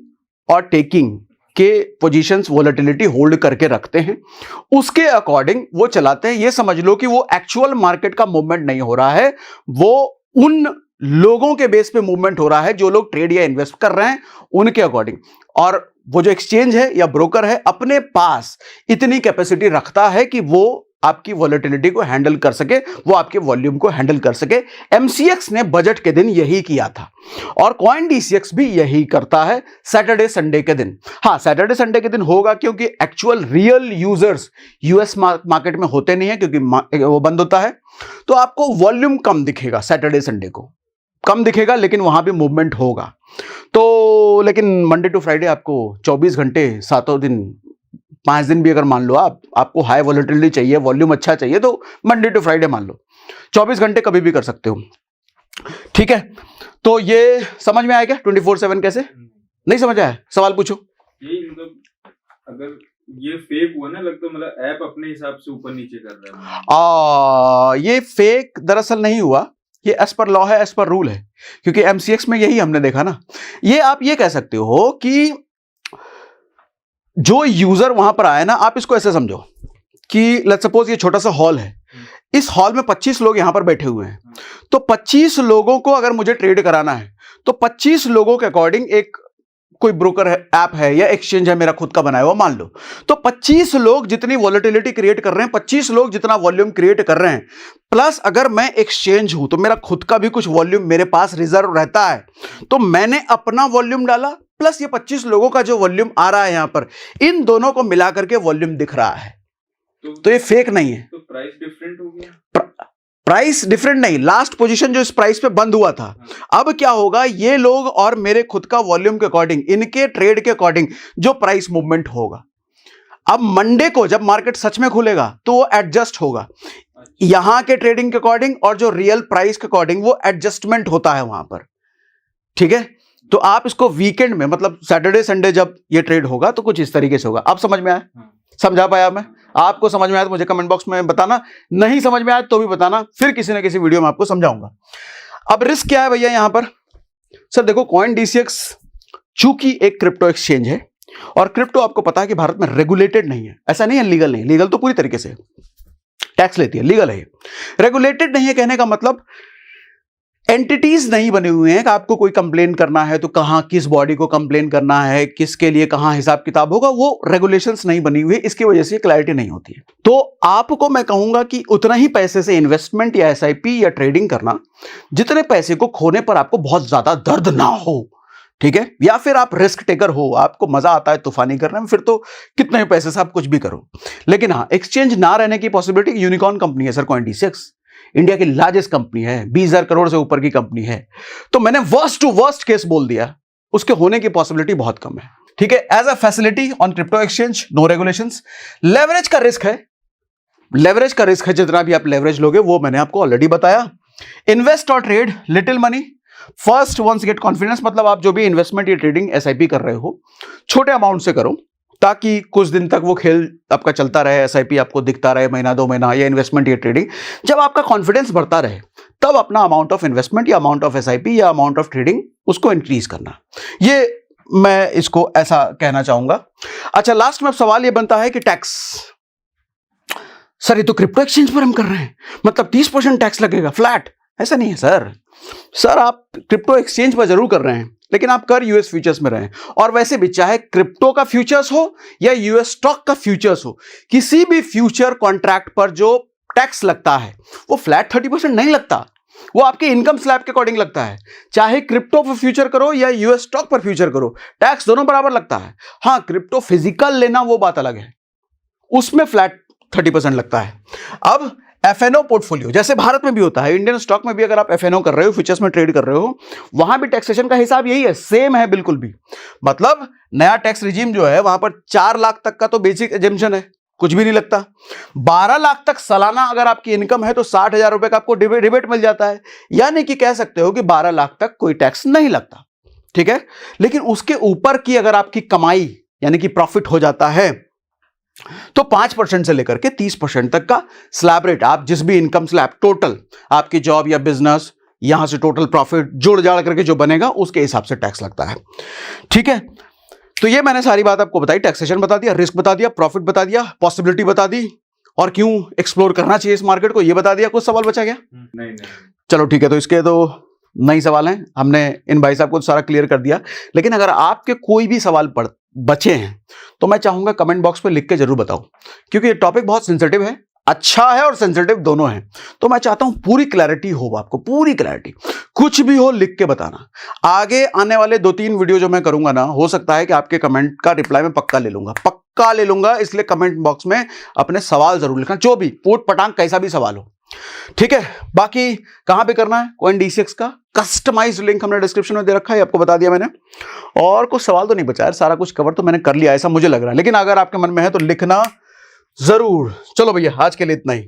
B: और टेकिंग के पोजीशंस वोलेटिलिटी होल्ड करके रखते हैं, उसके अकॉर्डिंग वो चलाते हैं। ये समझ लो कि वो एक्चुअल मार्केट का मूवमेंट नहीं हो रहा है, वो उन लोगों के बेस पे मूवमेंट हो रहा है जो लोग ट्रेड या इन्वेस्ट कर रहे हैं उनके अकॉर्डिंग। और वो जो एक्सचेंज है या ब्रोकर है अपने पास इतनी कैपेसिटी रखता है कि वो आपकी वॉलेटिलिटी को हैंडल कर सके, वो आपके वॉल्यूम को हैंडल कर सके। एमसीएक्स ने बजट के दिन यही किया था और कॉइन डीसीएक्स भी यही करता है सैटरडे संडे के दिन। हाँ, सैटरडे संडे के दिन होगा क्योंकि actual real users US market में होते नहीं है, क्योंकि वो बंद होता है, तो आपको वॉल्यूम कम दिखेगा, सैटरडे संडे को कम दिखेगा, लेकिन वहां भी मूवमेंट होगा। तो लेकिन मंडे टू फ्राइडे आपको 24 घंटे 7 दिन 5 दिन भी अगर मान लो आपको हाई वॉलेटिलिटी चाहिए, वॉल्यूम अच्छा चाहिए, तो मंडे टू फ्राइडे मान लो, 24 घंटे कभी भी कर सकते हो। ठीक है, तो ये समझ में आया क्या 24/7 कैसे? नहीं समझ आया? सवाल पूछो।
C: यही मतलब अगर ये फेक हुआ ना, लगता मतलब ऐप अपने हिसाब से ऊपर नीचे कर रहा है।
B: ये फेक दरअसल नहीं हुआ, ये एज पर लॉ है, एज पर रूल है, क्योंकि एमसीएक्स में यही हमने देखा ना। ये आप ये कह सकते हो कि जो यूजर वहां पर आया ना, आप इसको ऐसे समझो कि लेट्स सपोज ये छोटा सा हॉल है, इस हॉल में 25 लोग यहां पर बैठे हुए हैं, तो 25 लोगों को अगर मुझे ट्रेड कराना है तो 25 लोगों के अकॉर्डिंग एक कोई ब्रोकर है, ऐप है या एक्सचेंज है मेरा खुद का बनाया हुआ मान लो, तो 25 लोग जितनी वॉलेटिलिटी क्रिएट कर रहे हैं, 25 लोग जितना वॉल्यूम क्रिएट कर रहे हैं, प्लस अगर मैं एक्सचेंज हूं तो मेरा खुद का भी कुछ वॉल्यूम मेरे पास रिजर्व रहता है, तो मैंने अपना वॉल्यूम डाला प्लस ये 25 लोगों का जो वॉल्यूम आ रहा है यहां पर, इन दोनों को मिलाकर के वॉल्यूम दिख रहा है, तो ये फेक नहीं है।
C: तो प्राइस डिफरेंट हो गया?
B: प्राइस डिफरेंट नहीं, लास्ट पोजीशन जो इस प्राइस पे बंद हुआ था, अब क्या होगा, ये लोग और मेरे खुद का वॉल्यूम के अकॉर्डिंग, इनके ट्रेड के अकॉर्डिंग जो प्राइस मूवमेंट होगा, अब मंडे को जब मार्केट सच में खुलेगा तो वो एडजस्ट होगा, यहां के ट्रेडिंग के अकॉर्डिंग और जो रियल प्राइस के अकॉर्डिंग वो एडजस्टमेंट होता है वहां पर। ठीक है, तो आप इसको वीकेंड में मतलब सैटरडे संडे जब ये ट्रेड होगा तो कुछ इस तरीके से होगा। अब समझ में आया? समझा पाया मैं? आपको समझ में आया तो मुझे कमेंट बॉक्स में बताना, नहीं समझ में आया तो भी बताना, फिर किसी ना किसी वीडियो में आपको समझाऊंगा। अब रिस्क क्या है भैया यहां पर? सर देखो, कॉइन डीसीएक्स चूंकि एक क्रिप्टो एक्सचेंज है और क्रिप्टो आपको पता है कि भारत में रेगुलेटेड नहीं है, ऐसा नहीं है लीगल नहीं, लीगल तो पूरी तरीके से टैक्स लेती है, लीगल है। रेगुलेटेड नहीं है कहने का मतलब एंटिटीज नहीं बने हुए हैं कि आपको कोई कंप्लेन करना है तो कहां किस बॉडी को कंप्लेन करना है, किसके लिए कहां हिसाब किताब होगा, वो रेगुलेशंस नहीं बनी हुई, इसकी वजह से क्लैरिटी नहीं होती है। तो आपको मैं कहूंगा कि उतना ही पैसे से इन्वेस्टमेंट या एसआईपी या ट्रेडिंग करना जितने पैसे को खोने पर आपको बहुत ज्यादा दर्द ना हो। ठीक है, या फिर आप रिस्क टेकर हो, आपको मजा आता है तूफानी करने में, फिर तो कितने भी पैसे से आप कुछ भी करो। लेकिन हाँ, एक्सचेंज ना रहने की पॉसिबिलिटी, यूनिकॉर्न कंपनी है सर कॉइन डीसीएक्स, इंडिया की लार्जेस्ट कंपनी है, 20,000 करोड़ से ऊपर की कंपनी है, तो मैंने वर्स्ट टू वर्स्ट केस बोल दिया, उसके होने की पॉसिबिलिटी बहुत कम है। ठीक है, as a facility on crypto exchange, no regulations. Leverage का रिस्क है, लेवरेज का रिस्क है, जितना भी आप लेवरेज लोगे वो मैंने आपको ऑलरेडी बताया। इन्वेस्ट और trade little money, first ones get confidence, मतलब आप जो भी इन्वेस्टमेंट या ट्रेडिंग एसआईपी कर रहे हो छोटे अमाउंट से करो, ताकि कुछ दिन तक वो खेल आपका चलता रहे, एसआईपी आपको दिखता रहे महीना 2 महीना, या इन्वेस्टमेंट या ट्रेडिंग। जब आपका कॉन्फिडेंस बढ़ता रहे तब अपना अमाउंट ऑफ इन्वेस्टमेंट या अमाउंट ऑफ एसआईपी या अमाउंट ऑफ ट्रेडिंग उसको इंक्रीज करना, ये मैं इसको ऐसा कहना चाहूंगा। अच्छा, लास्ट में अब सवाल ये बनता है कि टैक्स, सर ये तो क्रिप्टो एक्सचेंज पर हम कर रहे हैं, मतलब 30% टैक्स लगेगा फ्लैट। ऐसा नहीं है सर आप क्रिप्टो एक्सचेंज पर जरूर कर रहे हैं, लेकिन आप कर यूएस फ्यूचर्स में रहे हैं। और वैसे भी चाहे क्रिप्टो का फ्यूचर्स हो या यूएस स्टॉक का फ्यूचर्स हो, किसी भी फ्यूचर कॉन्ट्रैक्ट पर जो टैक्स लगता है वो फ्लैट 30% नहीं लगता, वो आपके इनकम स्लैब के अकॉर्डिंग लगता है। चाहे क्रिप्टो पर फ्यूचर करो या यूएस स्टॉक पर फ्यूचर करो, टैक्स दोनों बराबर लगता है। हाँ, क्रिप्टो फिजिकल लेना वो बात अलग है, उसमें फ्लैट 30% लगता है। अब एफएनओ पोर्टफोलियो जैसे भारत में भी होता है, इंडियन स्टॉक में भी अगर आप एफएनओ कर रहे हो, फ्यूचर्स में ट्रेड कर रहे हो, वहां भी टैक्सेशन का हिसाब यही है, सेम है बिल्कुल भी। मतलब नया टैक्स रिजीम जो है वहां पर 4 लाख तक का तो बेसिक एजम्पशन है, कुछ भी नहीं लगता। 12 लाख तक सालाना अगर आपकी इनकम है तो 60,000 रुपए का आपको रिबेट मिल जाता है, यानी कि कह सकते हो कि 12 लाख तक कोई टैक्स नहीं लगता, ठीक है। लेकिन उसके ऊपर की अगर आपकी कमाई यानी कि प्रॉफिट हो जाता है तो 5% से लेकर के 30% तक का स्लैब रेट, आप जिस भी इनकम स्लैब टोटल आपकी जॉब या बिजनेस, यहां से टोटल प्रॉफिट जोड़ जाड़ करके जो बनेगा उसके हिसाब से टैक्स लगता है, ठीक है। तो ये मैंने सारी बात आपको बताई, टैक्सेशन बता दिया, रिस्क बता दिया, प्रॉफिट बता दिया, पॉसिबिलिटी बता दी, और क्यों एक्सप्लोर करना चाहिए इस मार्केट को ये बता दिया। कुछ सवाल बचा गया?
C: नहीं।
B: चलो ठीक है, तो इसके तो नई सवाल हैं, हमने इन भाई साहब को सारा क्लियर कर दिया। लेकिन अगर आपके कोई भी सवाल बचे हैं तो मैं चाहूंगा कमेंट बॉक्स पे लिख के जरूर बताओ, क्योंकि ये टॉपिक बहुत सेंसिटिव है, अच्छा है और सेंसिटिव दोनों है। तो मैं चाहता हूं पूरी क्लैरिटी हो, आपको पूरी क्लैरिटी, कुछ भी हो लिख के बताना। आगे आने वाले 2-3 वीडियो जो मैं करूंगा ना, हो सकता है कि आपके कमेंट का रिप्लाई मैं पक्का ले लूंगा, इसलिए कमेंट बॉक्स में अपने सवाल जरूर लिखना, जो भी पूट पटांग कैसा भी सवाल हो, ठीक है। बाकी कहां पे करना है, CoinDCX का कस्टमाइज्ड लिंक हमने डिस्क्रिप्शन में दे रखा है, आपको बता दिया मैंने। और कुछ सवाल तो नहीं बचा यार, सारा कुछ कवर तो मैंने कर लिया ऐसा मुझे लग रहा है, लेकिन अगर आपके मन में है तो लिखना जरूर। चलो भैया, आज के लिए इतना ही।